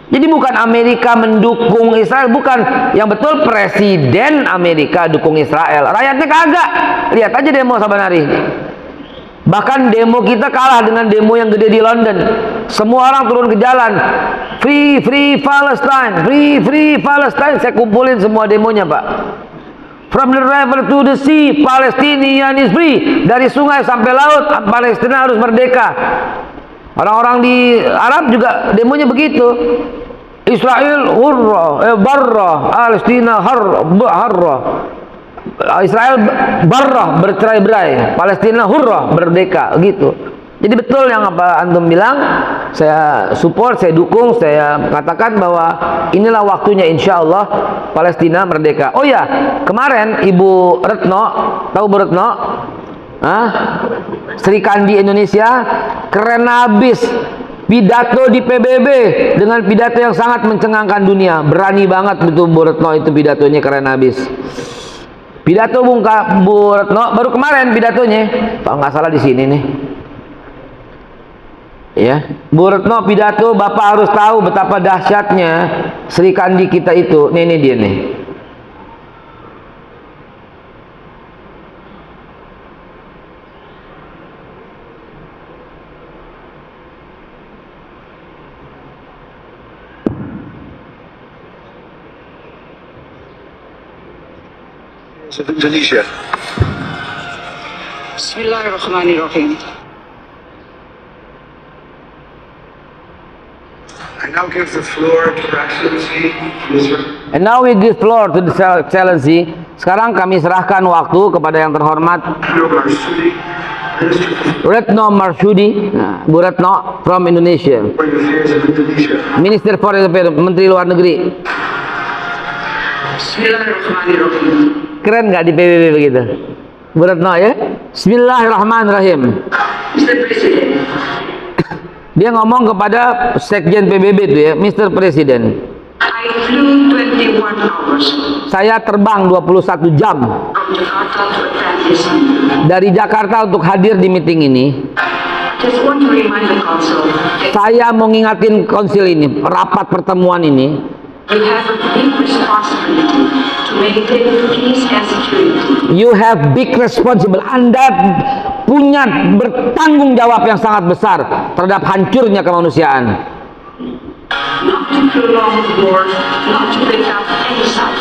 Jadi bukan Amerika mendukung Israel, bukan. Yang betul Presiden Amerika dukung Israel, rakyatnya kagak. Lihat aja demo Sabanari. Bahkan demo kita kalah dengan demo yang gede di London. Semua orang turun ke jalan. Free Palestine, free Palestine. Saya kumpulin semua demonya Pak. From the river to the sea, Palestinian is free. Dari sungai sampai laut, Palestina harus merdeka. Orang-orang di Arab juga demonya begitu. Israel hurrah, barrah, Palestina harrah. Israel barrah, bercerai-berai, Palestina hurrah, merdeka gitu. Jadi betul yang apa antum bilang, saya support, saya dukung, saya katakan bahwa inilah waktunya insya Allah Palestina merdeka. Oh ya, kemarin Ibu Retno, tahu Bu Retno? Sri Kandi Indonesia, keren habis pidato di PBB dengan pidato yang sangat mencengangkan dunia. Berani banget betul Bu Retno itu, pidatonya keren habis. Pidato Bu Retno baru kemarin pidatonya, kalau nggak salah di sini nih. Ya, Bu Retno pidato, Bapak harus tahu betapa dahsyatnya Sri Kandi kita itu. Nih dia nih. of Indonesia. Bismillahirrahmanirrahim. I now give the floor to Her Excellency, And now we give floor to the Excellency. Sekarang kami serahkan waktu kepada yang terhormat Marsudi, Retno Marsudi, Bu Retno from Indonesia, Foreign Affairs of Indonesia. Minister Foreign Affairs, Menteri Luar Negeri. Bismillahirrahmanirrahim. Keren nggak di PBB begitu? Bu Retno ya? Bismillahirrahmanirrahim. Mr. President, Dia ngomong kepada Sekjen PBB itu ya, Mr. Presiden. I flew 21 hours Saya terbang 21 jam from Jakarta to attend this meeting. dari Jakarta untuk hadir di meeting ini. Just want to remind the Council that Saya mau ngingatin konsil ini, rapat pertemuan ini. you have a big responsibility to maintain peace and security. You have big responsible. Anda punya bertanggung jawab yang sangat besar terhadap hancurnya kemanusiaan. Not to prolong war, not to break up any side.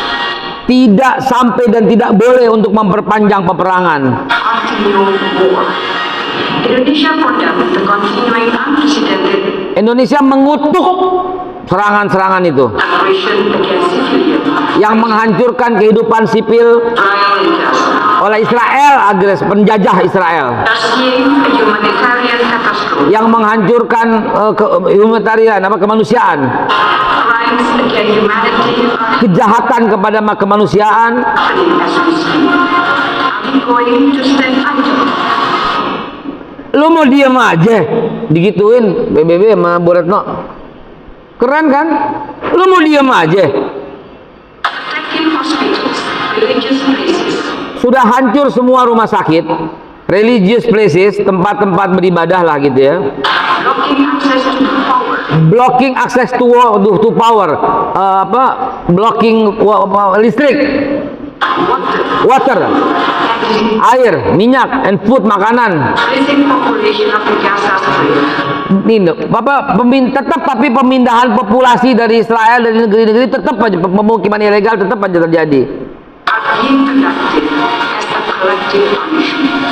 Tidak sampai dan tidak boleh untuk memperpanjang peperangan. Continue war. Indonesia condemned the continuing unprecedented Indonesia mengutuk serangan-serangan itu aggression against civilians. yang menghancurkan kehidupan sipil Trial in Gaza. oleh Israel, penjajah Israel, We are seeing a humanitarian catastrophe. yang menghancurkan humanitarian kemanusiaan, Crimes against humanity are kejahatan kepada kemanusiaan. happening as we speak. Are we going to stand idle? Lu mau diem aja digituin PBB sama Bu Retno? Keren kan? Lu mau diem aja? Attacking hospitals, religious places, Sudah hancur semua rumah sakit, religious places, tempat-tempat beribadah lah gitu ya. blocking access to power, Blocking access to power, blocking listrik, water, air, minyak, and food, makanan. increasing population of the Gaza Strip. Ini, tetap tapi pemindahan populasi dari Israel dari negeri-negeri tetap aja, pemukiman ilegal tetap aja terjadi. Are being conducted as a collective punishment.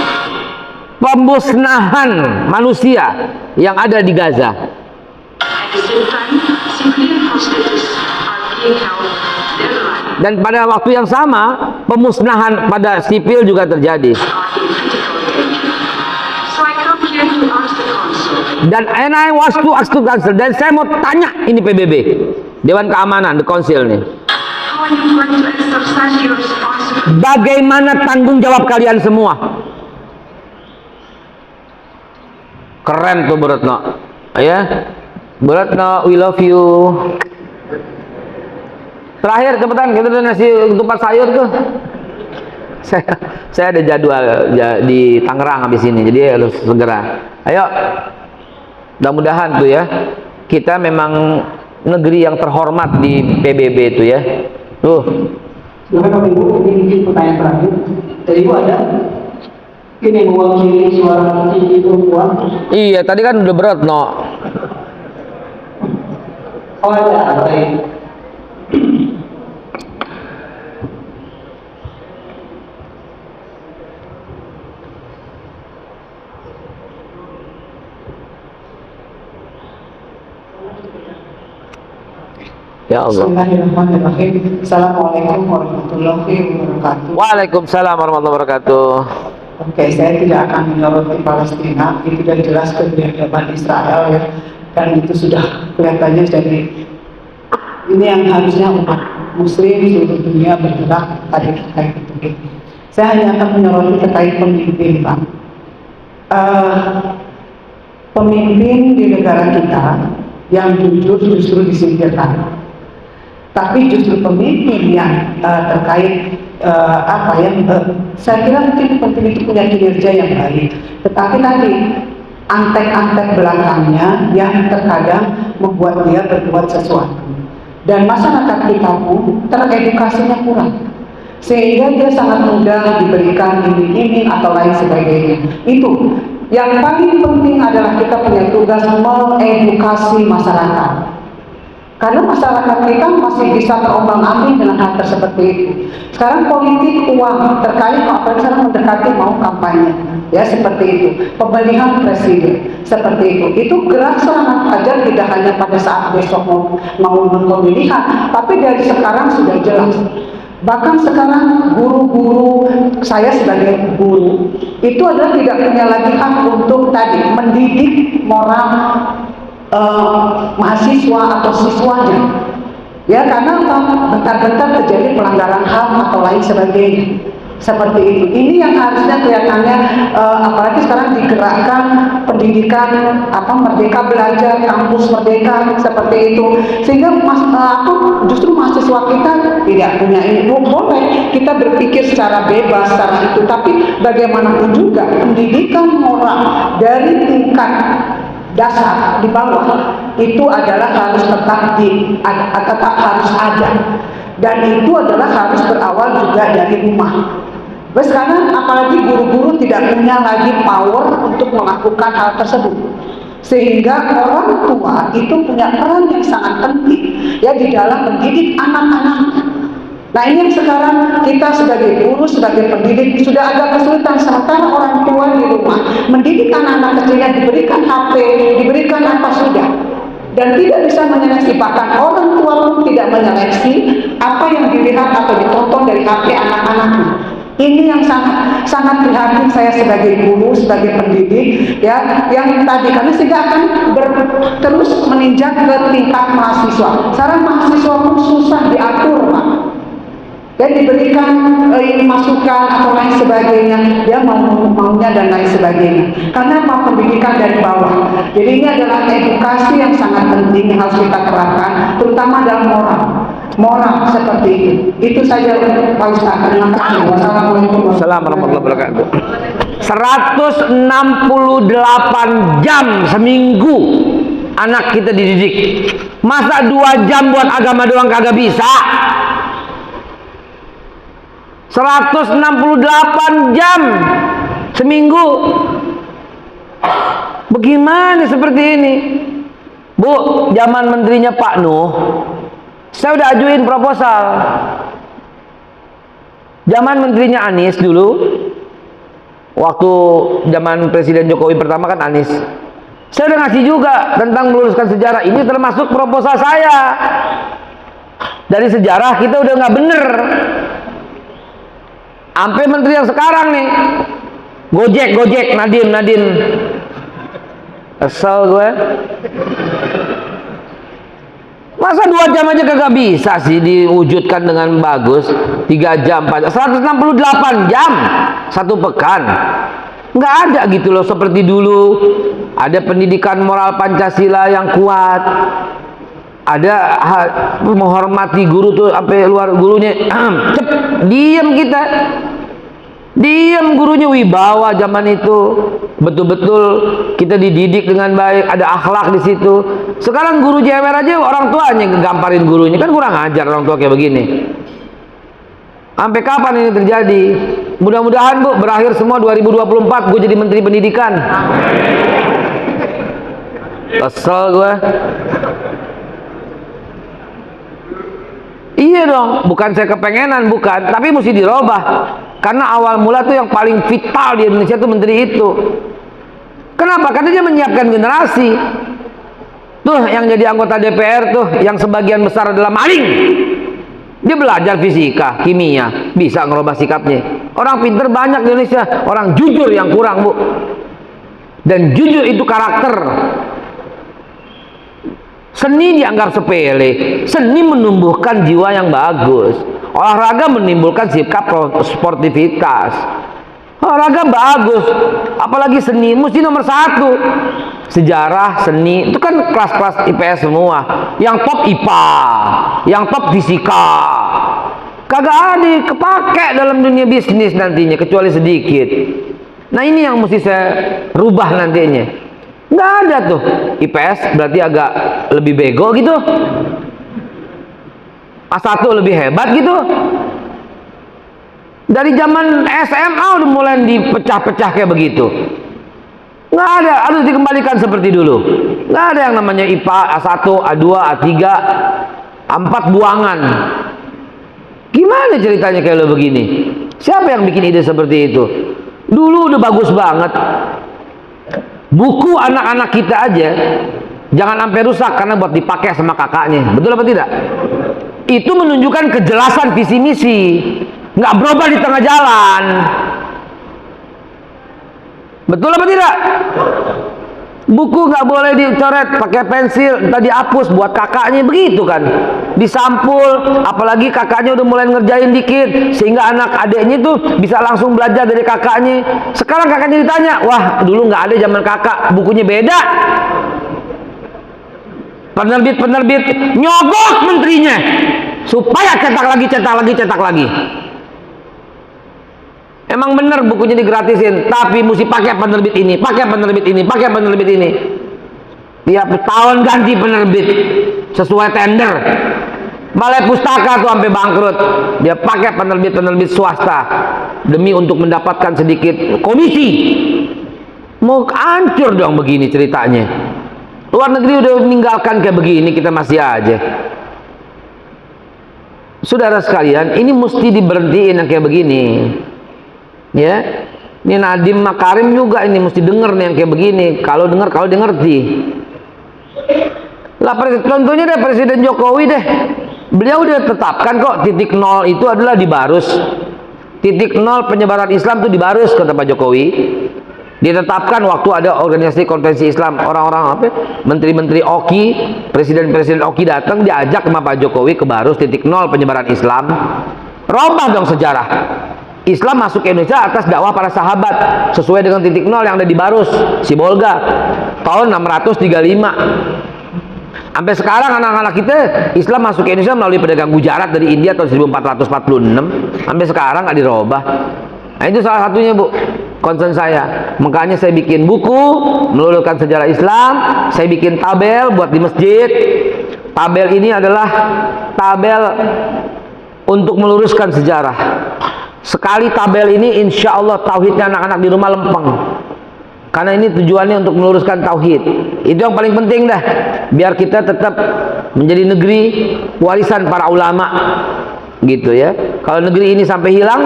Pemusnahan manusia yang ada di Gaza. At the same time, civilian hostages are being held their lives Dan pada waktu yang sama, pemusnahan pada sipil juga terjadi. are in critical danger. So I come here to ask the Council, And I was to ask to council, dan saya mau tanya ini PBB, Dewan Keamanan, the Council nih. how are you going to exercise your responsibility? Bagaimana tanggung jawab kalian semua? Keren tuh Bu Retno. Ya, Bu Retno, we love you. Terakhir cepetan, kita udah nasi ketupat sayur tuh. Saya ada jadwal di Tangerang habis ini, jadi harus segera. Ayo, mudah-mudahan tuh ya, kita memang negeri yang terhormat di PBB itu ya. Tuh. Silakan Bapak Ibu, ini pertanyaan terakhir. Dari Ibu ada ini mewakili suara tinggi perempuan. Iya, tadi kan udah berat, no. Oh ada, baik. Ya Allah. Bismillahirrahmanirrahim. Assalamualaikum warahmatullahi wabarakatuh. Waalaikumsalam warahmatullahi wabarakatuh. Oke, saya tidak akan menyoroti Palestina. Itu sudah jelas kebiadaban Israel ya, dan itu sudah kelihatannya jadi ini yang harusnya umat Muslim seluruh dunia bergerak tadi terkait itu. Saya hanya akan menyoroti terkait pemimpin, Pak. Pemimpin di negara kita yang jujur justru disingkirkan. Tapi justru pemimpin yang terkait saya kira mungkin pemimpin itu punya kinerja yang baik, tetapi tadi antek-antek belakangnya yang terkadang membuat dia berbuat sesuatu, dan masyarakat kita pun teredukasinya kurang, sehingga dia sangat mudah diberikan iming-iming atau lain sebagainya. Itu yang paling penting adalah kita punya tugas mengedukasi masyarakat. Karena masyarakat kita masih bisa terombang-ambing dengan hal seperti itu. Sekarang politik uang terkait apa misalnya mendekati mau kampanye, ya seperti itu. Pemilihan presiden seperti itu. Itu gerak serangan aja tidak hanya pada saat besok mau pemilihan, tapi dari sekarang sudah jelas. Bahkan sekarang guru-guru, saya sebagai guru itu adalah tidak punya lagi hak untuk tadi mendidik moral mahasiswa atau siswanya. Ya, karena bentar-bentar terjadi pelanggaran HAM atau lain sebagainya. Seperti itu. Ini yang harusnya kelihatannya apalagi sekarang digerakkan pendidikan Merdeka Belajar, kampus Merdeka seperti itu. Sehingga justru mahasiswa kita tidak punya ini. Boleh kita berpikir secara bebas secara itu, tapi bagaimanapun juga pendidikan moral dari tingkat dasar di bawah itu adalah harus tetap harus ada, dan itu adalah harus berawal juga dari rumah. Sekarang apalagi guru-guru tidak punya lagi power untuk melakukan hal tersebut, sehingga orang tua itu punya peran yang sangat penting ya di dalam mendidik anak-anak. Nah, ini yang sekarang kita sebagai guru, sebagai pendidik sudah agak kesulitan, sementara orang tua di rumah mendidik anak-anak kecilnya diberikan HP, diberikan apa sudah, dan tidak bisa menyeleksi, bahkan orang tua pun tidak menyeleksi apa yang dilihat atau ditonton dari HP anak-anaknya. Ini yang sangat prihatin saya sebagai guru, sebagai pendidik ya, yang tadi karena sehingga akan terus menginjak ke tingkat mahasiswa. Sekarang mahasiswa pun susah diatur, Pak. Dan diberikan masukan atau lain sebagainya, dia maunya dan lain sebagainya. Karena apa? Pendidikan dari bawah. Jadi ini adalah edukasi yang sangat penting yang harus kita terapkan, terutama dalam moral seperti itu. Itu saja Pak Ustaz. Terima kasih. Wassalamualaikum warahmatullahi wabarakatuh. 168 jam seminggu anak kita dididik. Masa 2 jam buat agama doang kagak bisa? 168 jam seminggu. Bagaimana seperti ini? Bu, zaman menterinya Pak Nuh, saya udah ajuin proposal. Zaman menterinya Anies dulu, waktu zaman Presiden Jokowi pertama kan Anies, saya udah ngasih juga tentang meluruskan sejarah. Ini termasuk proposal saya. Dari sejarah kita udah nggak bener. Sampai menteri yang sekarang nih, Gojek, Nadiem. Kesel gue. Masa 2 jam aja kagak bisa sih diwujudkan dengan bagus? 3 jam, 168 jam 1 pekan. Nggak ada gitu loh seperti dulu. Ada pendidikan moral Pancasila yang kuat. Ada menghormati guru tuh sampai luar gurunya. Diam kita. Diam, gurunya wibawa zaman itu. Betul-betul kita dididik dengan baik, ada akhlak di situ. Sekarang guru jewer aja orang tuanya ngegamparin gurunya, kan kurang ajar orang tua kayak begini. Sampai kapan ini terjadi? Mudah-mudahan Bu berakhir semua 2024 gue jadi menteri pendidikan. Kesel gue. Iya dong, bukan saya kepengenan, bukan, tapi mesti dirubah. Karena awal mula tuh yang paling vital di Indonesia tuh menteri itu. Kenapa? Karena dia menyiapkan generasi. Tuh yang jadi anggota DPR tuh, yang sebagian besar adalah maling. Dia belajar fisika, kimia, bisa ngerubah sikapnya. Orang pinter banyak di Indonesia, orang jujur yang kurang, Bu. Dan jujur itu karakter. Seni dianggap sepele. Seni menumbuhkan jiwa yang bagus. Olahraga menimbulkan sikap sportivitas. Olahraga bagus, apalagi seni mesti nomor 1. Sejarah, seni, itu kan kelas-kelas IPS semua. Yang top IPA, yang top fisika. Kagak ada kepake dalam dunia bisnis nantinya kecuali sedikit. Nah ini yang mesti saya rubah nantinya. Nggak ada tuh IPS berarti agak lebih bego gitu, A1 lebih hebat gitu. Dari zaman SMA udah mulai dipecah-pecah kayak begitu. Nggak ada, harus dikembalikan seperti dulu. Nggak ada yang namanya IPA A1, A2, A3, A4 buangan. Gimana ceritanya kayak lo begini? Siapa yang bikin ide seperti itu? Dulu udah bagus banget. Buku anak-anak kita aja jangan sampai rusak karena buat dipakai sama kakaknya. Betul apa tidak? Itu menunjukkan kejelasan visi misi, nggak berubah di tengah jalan. Betul apa tidak? Buku nggak boleh dicoret pakai pensil, entah dihapus buat kakaknya, begitu kan. Disampul, apalagi kakaknya udah mulai ngerjain dikit, sehingga anak adiknya tuh bisa langsung belajar dari kakaknya. Sekarang kakaknya ditanya, wah dulu nggak ada zaman kakak, bukunya beda. Penerbit nyogok menterinya supaya cetak lagi. Emang bener bukunya digratisin, tapi mesti pakai penerbit ini. Tiap tahun ganti penerbit sesuai tender. Balai Pustaka tuh sampai bangkrut. Dia pakai penerbit swasta demi untuk mendapatkan sedikit komisi. Mau hancur dong begini ceritanya. Luar negeri udah meninggalkan kayak begini, kita masih aja. Saudara sekalian, ini mesti diberhentiin yang kayak begini. Ya, ini Nadiem Makarim juga ini mesti denger nih yang kayak begini. Kalau dia ngerti. Lah contohnya deh Presiden Jokowi deh. Beliau udah tetapkan kok titik nol itu adalah di Barus. Titik nol penyebaran Islam itu di Barus, kata Pak Jokowi. Ditetapkan waktu ada organisasi konferensi Islam, orang-orang menteri-menteri OKI, presiden-presiden OKI datang, diajak sama Pak Jokowi ke Barus, titik nol penyebaran Islam. Robah dong sejarah. Islam masuk ke Indonesia atas dakwah para sahabat sesuai dengan titik nol yang ada di Barus, Sibolga, tahun 635. Sampai sekarang anak-anak kita Islam masuk ke Indonesia melalui pedagang Gujarat dari India tahun 1446. Sampai sekarang nggak dirubah. Nah itu salah satunya Bu, concern saya. Makanya saya bikin buku meluluhkan sejarah Islam. Saya bikin tabel buat di masjid. Tabel ini adalah tabel untuk meluruskan sejarah. Sekali tabel ini insya Allah tauhidnya anak-anak di rumah lempeng. Karena ini tujuannya untuk meluruskan tauhid. Itu yang paling penting dah. Biar kita tetap menjadi negeri warisan para ulama. Gitu ya. Kalau negeri ini sampai hilang,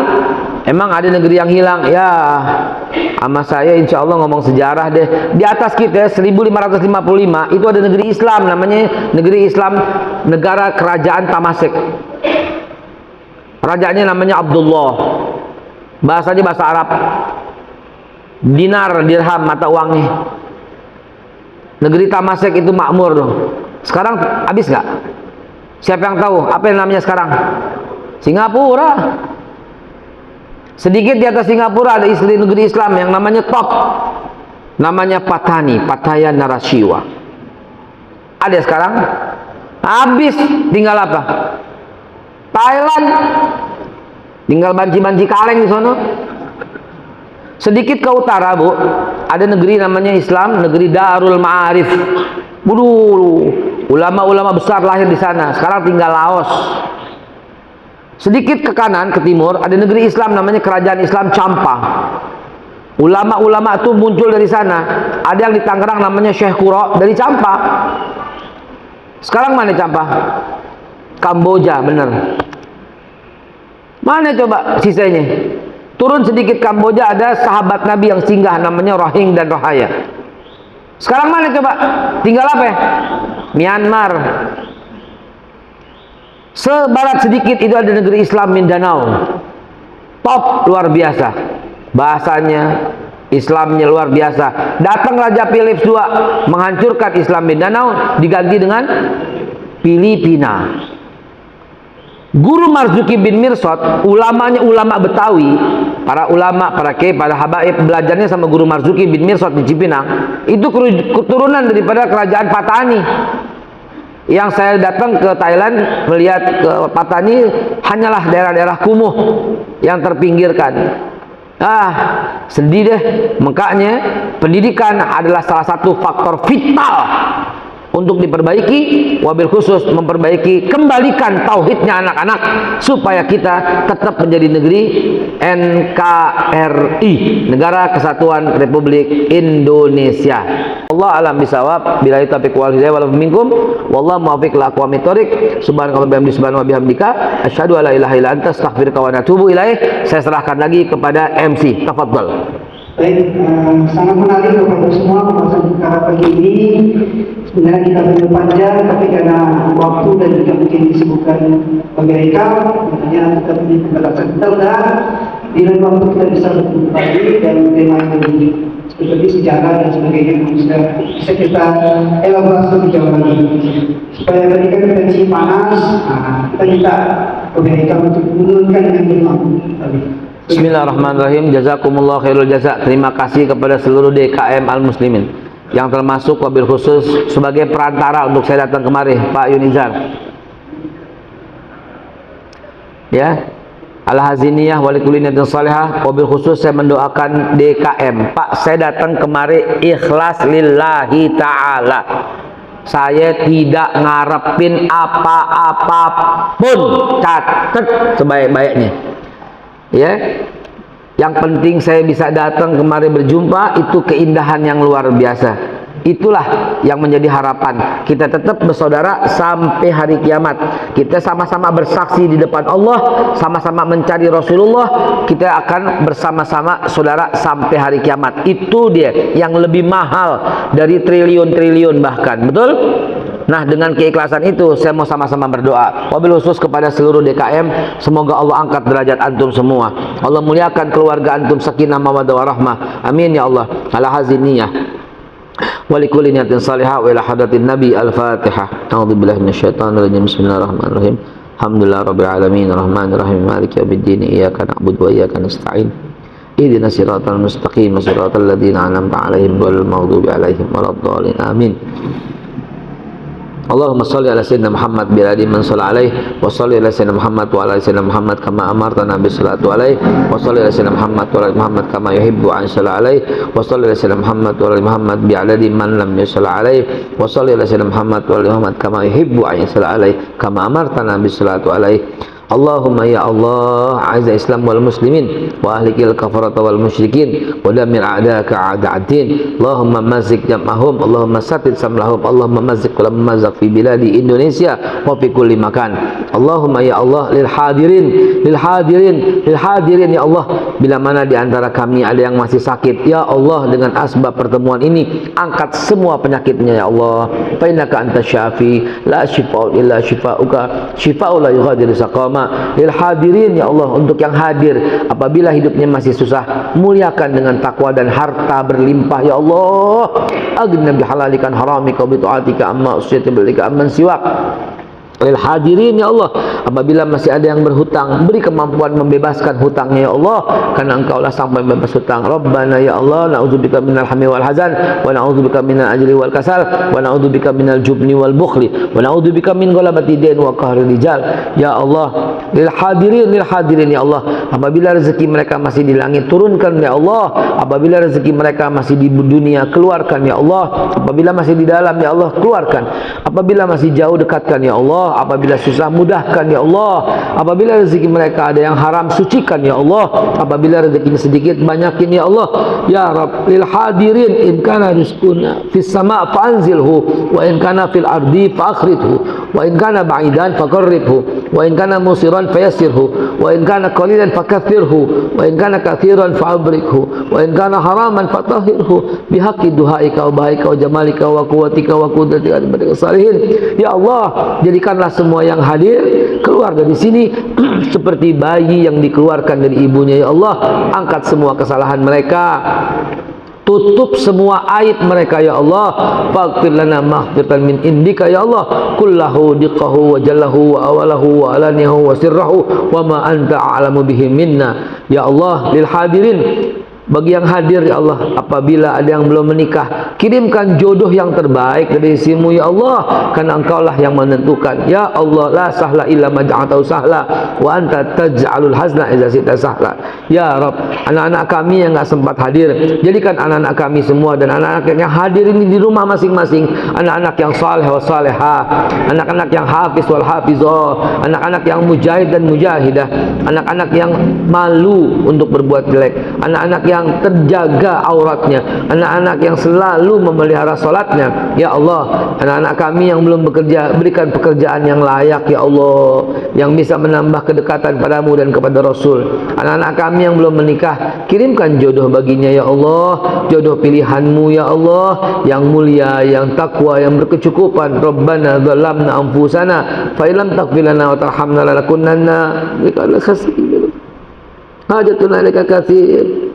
emang ada negeri yang hilang? Ya, sama saya insya Allah ngomong sejarah deh. Di atas kita 1555 itu ada negeri Islam, namanya negeri Islam, negara kerajaan Tamasek. Rajanya namanya Abdullah. Bahasanya bahasa Arab. Dinar, dirham, mata uangnya. Negeri Tamasek itu makmur dong. Sekarang habis nggak? Siapa yang tahu? Apa yang namanya sekarang? Singapura. Sedikit di atas Singapura ada istri negeri Islam yang namanya top. Namanya Patani, Pattaya Narasiwa. Ada sekarang? Habis. Tinggal apa? Thailand. Tinggal banci-banci kaleng di sana. Sedikit ke utara, Bu, ada negeri namanya Islam, negeri Darul Ma'arif. Ulama-ulama besar lahir di sana. Sekarang tinggal Laos. Sedikit ke kanan, ke timur, ada negeri Islam namanya Kerajaan Islam Champa. Ulama-ulama itu muncul dari sana. Ada yang di Tangerang namanya Syekh Kuro dari Champa. Sekarang mana Champa? Kamboja, bener. Mana coba sisanya? Turun sedikit Kamboja ada sahabat Nabi yang singgah namanya Rohing dan Rohaya. Sekarang mana coba? Tinggal apa ya? Myanmar. Sebarat sedikit itu ada negeri Islam Mindanao. Top, luar biasa. Bahasanya, Islamnya luar biasa. Datang Raja Philips II menghancurkan Islam Mindanao, diganti dengan Filipina. Guru Marzuki bin Mirsad, ulamanya ulama Betawi, para ulama, para kiai, para habaib, belajarnya sama Guru Marzuki bin Mirsad di Cipinang. Itu keturunan daripada kerajaan Patani. Yang saya datang ke Thailand melihat ke Patani hanyalah daerah-daerah kumuh yang terpinggirkan. Sedih deh. Makanya pendidikan adalah salah satu faktor vital untuk diperbaiki, wabil khusus memperbaiki, kembalikan tauhidnya anak-anak supaya kita tetap menjadi negeri NKRI, Negara Kesatuan Republik Indonesia. Allah alam bisawab, billahi taufiq wal hidayah wal minkum, wallahu muwaffiq ila aqwamit thoriq. Subhanallah bihamdi subhanahu wa bihamdika, asyhadu alla ilaha illa anta, astaghfiruka wa atubu ilaih. Saya serahkan lagi kepada MC. Tafadhal. Baik, sangat menarik kepada semua pembahasan perkara pagi ini. Sebenarnya kita perlu panjang, tapi karena waktu dan juga mungkin disebutkan mereka, makanya kita punya pembatasan. Mudah-mudahan di lain waktu kita bisa bertemu lagi dan tema yang lebih seperti sejarah dan sebagainya bisa kita elaborasi lebih jauh lagi supaya ketika kita cium panas, kita minta kebaikan untuk menurunkan dengan imam. Bismillahirrahmanirrahim. Jazakumullah khairul jaza. Terima kasih kepada seluruh DKM Al-Muslimin yang termasuk wabil khusus sebagai perantara untuk saya datang kemari, Pak Yunizar. Ya, Al-Haziniyah walikuliyatin salihah. Wabil khusus saya mendoakan DKM. Pak, saya datang kemari ikhlas lillahi ta'ala. Saya tidak ngarepin apa-apapun. Catat sebaik-baiknya. Ya, yang penting saya bisa datang kemari berjumpa, itu keindahan yang luar biasa. Itulah yang menjadi harapan kita, tetap bersaudara sampai hari kiamat. Kita sama-sama bersaksi di depan Allah, sama-sama mencari Rasulullah, kita akan bersama-sama saudara sampai hari kiamat. Itu dia yang lebih mahal dari triliun-triliun bahkan, betul? Nah, dengan keikhlasan itu saya mau sama-sama berdoa. Wabil khusus kepada seluruh DKM, semoga Allah angkat derajat antum semua. Allah muliakan keluarga antum, sakinah mawaddah warahmah. Amin ya Allah. Al-Haziniyah walikulli niyatin salihah wa ila hadratin nabi. Al-Fatihah. A'udzubillahi minasyaitonir rajim. Bismillahirrahmanirrahim. Alhamdulillah rabbil alamin arrahmanir rahim maliki yaumiddin iyyaka na'budu wa iyyaka nasta'in. Ihdinas siratal mustaqim siratal ladzina an'amta 'alaihim ghairil maghdubi 'alaihim waladdallin. Amin. Allahumma salli ala sayyidina Muhammad bi ali man shalla alaihi wa salli ala sayyidina Muhammad wa ala sayyidina Muhammad kama amartana bi salatu alaihi wa salli ala sayyidina Muhammad wa ala Muhammad kama yuhibbu an shalla alaihi wa salli ala sayyidina Muhammad wa ala Muhammad bi adadi man lam yusalla alaihi wa salli ala sayyidina Muhammad wa ala Muhammad kama yuhibbu an shalla alaihi kama amartana bi salatu alaihi. Allahumma ya Allah, a'izz Islam wal muslimin wa ahlikil kafarata wal musyrikin wa damir a'daka a'da'addin. Allahumma mazik jam'ahum, Allahumma satid samlahum, Allahumma mazik kulam mazak fi biladi Indonesia wa fi kulli makan. Allahumma ya Allah, lil hadirin ya Allah, bila mana di antara kami ada yang masih sakit, ya Allah, dengan asbab pertemuan ini angkat semua penyakitnya ya Allah. Fa innaka antas syafi la syifa'u illa syifa'uka, syifa'u la yughadiru saqama. Lil hadirin ya Allah, untuk yang hadir apabila hidupnya masih susah, muliakan dengan takwa dan harta berlimpah ya Allah. Aghnina bihalalikan haramika bi ta'atika amma usyati bilika amman siwak. Lil hadirin ya Allah, apabila masih ada yang berhutang, beri kemampuan membebaskan hutangnya ya Allah, karena Engkau lah sang pembebas hutang. Rabbana ya Allah, na'udzubika minal hammi wal hazan wa na'udzubika minal ajli wal kasal wa na'udzubika minal jubni wal bukhli wa na'udzubika min ghalabati din wa qahri rijal. Ya Allah, lil hadirin ya Allah, apabila rezeki mereka masih di langit, turunkan ya Allah. Apabila rezeki mereka masih di dunia, keluarkan ya Allah. Apabila masih di dalam ya Allah, keluarkan. Apabila masih jauh, dekatkan ya Allah. Apabila susah, mudahkan ya Allah. Apabila rezeki mereka ada yang haram, sucikan ya Allah. Apabila rezekinya sedikit, banyakin ya Allah. Ya Rabb, lil hadirin, in kana rizquna fis sama' fa'anzilhu wa in kana fil ardi fa'akhridhu wa in kana ba'idan faqarribhu wa in kana musiran fayassirhu wa in kana qalilan fakaththirhu wa in kana kathiran fa'abrikhu wa in kana haraman fatahhirhu bihaqqi duhaika wa bahaika wa jamalika wa quwwatika wa qudratika wa salihin. Ya Allah, jadikanlah semua yang hadir keluar dari sini seperti bayi yang dikeluarkan dari ibunya ya Allah. Angkat semua kesalahan mereka, tutup semua aib mereka ya Allah. Faghfir lana maghfiratan min indika ya Allah, kullahu diqahu wa jallahu wa awalahu wa alaniyahu wa sirrahu wa ma anta a'lamu bihi minna. Ya Allah, lil hadirin, bagi yang hadir ya Allah, apabila ada yang belum menikah, kirimkan jodoh yang terbaik dari sisimu ya Allah, karena Engkau lah yang menentukan. Ya Allah, la sahla illa ma ja'altahu sahla wa anta taj'alul hazna idza syi'ta sahla. Ya Rabb, anak-anak kami yang enggak sempat hadir, jadikan anak-anak kami semua dan anak-anak yang hadir ini di rumah masing-masing anak-anak yang saleh wa salihah, anak-anak yang hafiz wal hafizah, anak-anak yang mujahid dan mujahidah, anak-anak yang malu untuk berbuat jelek, anak-anak yang terjaga auratnya, anak-anak yang selalu memelihara salatnya. Ya Allah, anak-anak kami yang belum bekerja, berikan pekerjaan yang layak ya Allah, yang bisa menambah kedekatan padamu dan kepada Rasul. Anak-anak kami yang belum menikah, kirimkan jodoh baginya ya Allah, jodoh pilihanmu ya Allah, yang mulia, yang takwa, yang berkecukupan. Rabbana zalamna anfusana fa illam taghfir lana wa tarhamna lanakunanna minal khasirin. Hajatuna laka katsir.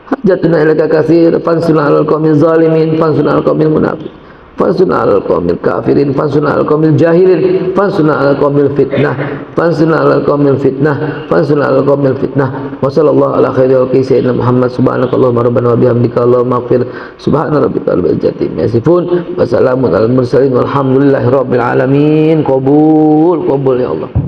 hajatuna ilaka katsir fansurna 'alal qaumil zalimin fansurna 'alal qaumil munafiqin fansurna 'alal qaumil kafirin fansurna 'alal qaumil jahilin fansurna 'alal qaumil fitnah fansurna 'alal qaumil fitnah fansurna 'alal qaumil fitnah wa sallallahu ala khairil khalqi sayyidina Muhammad subhanakallahumma rabbana wa bihamdika allahumma ighfir subhana rabbika rabbil izzati amma yasifun wa salamun alal mursalin walhamdulillahi rabbil alamin. Qabul ya Allah.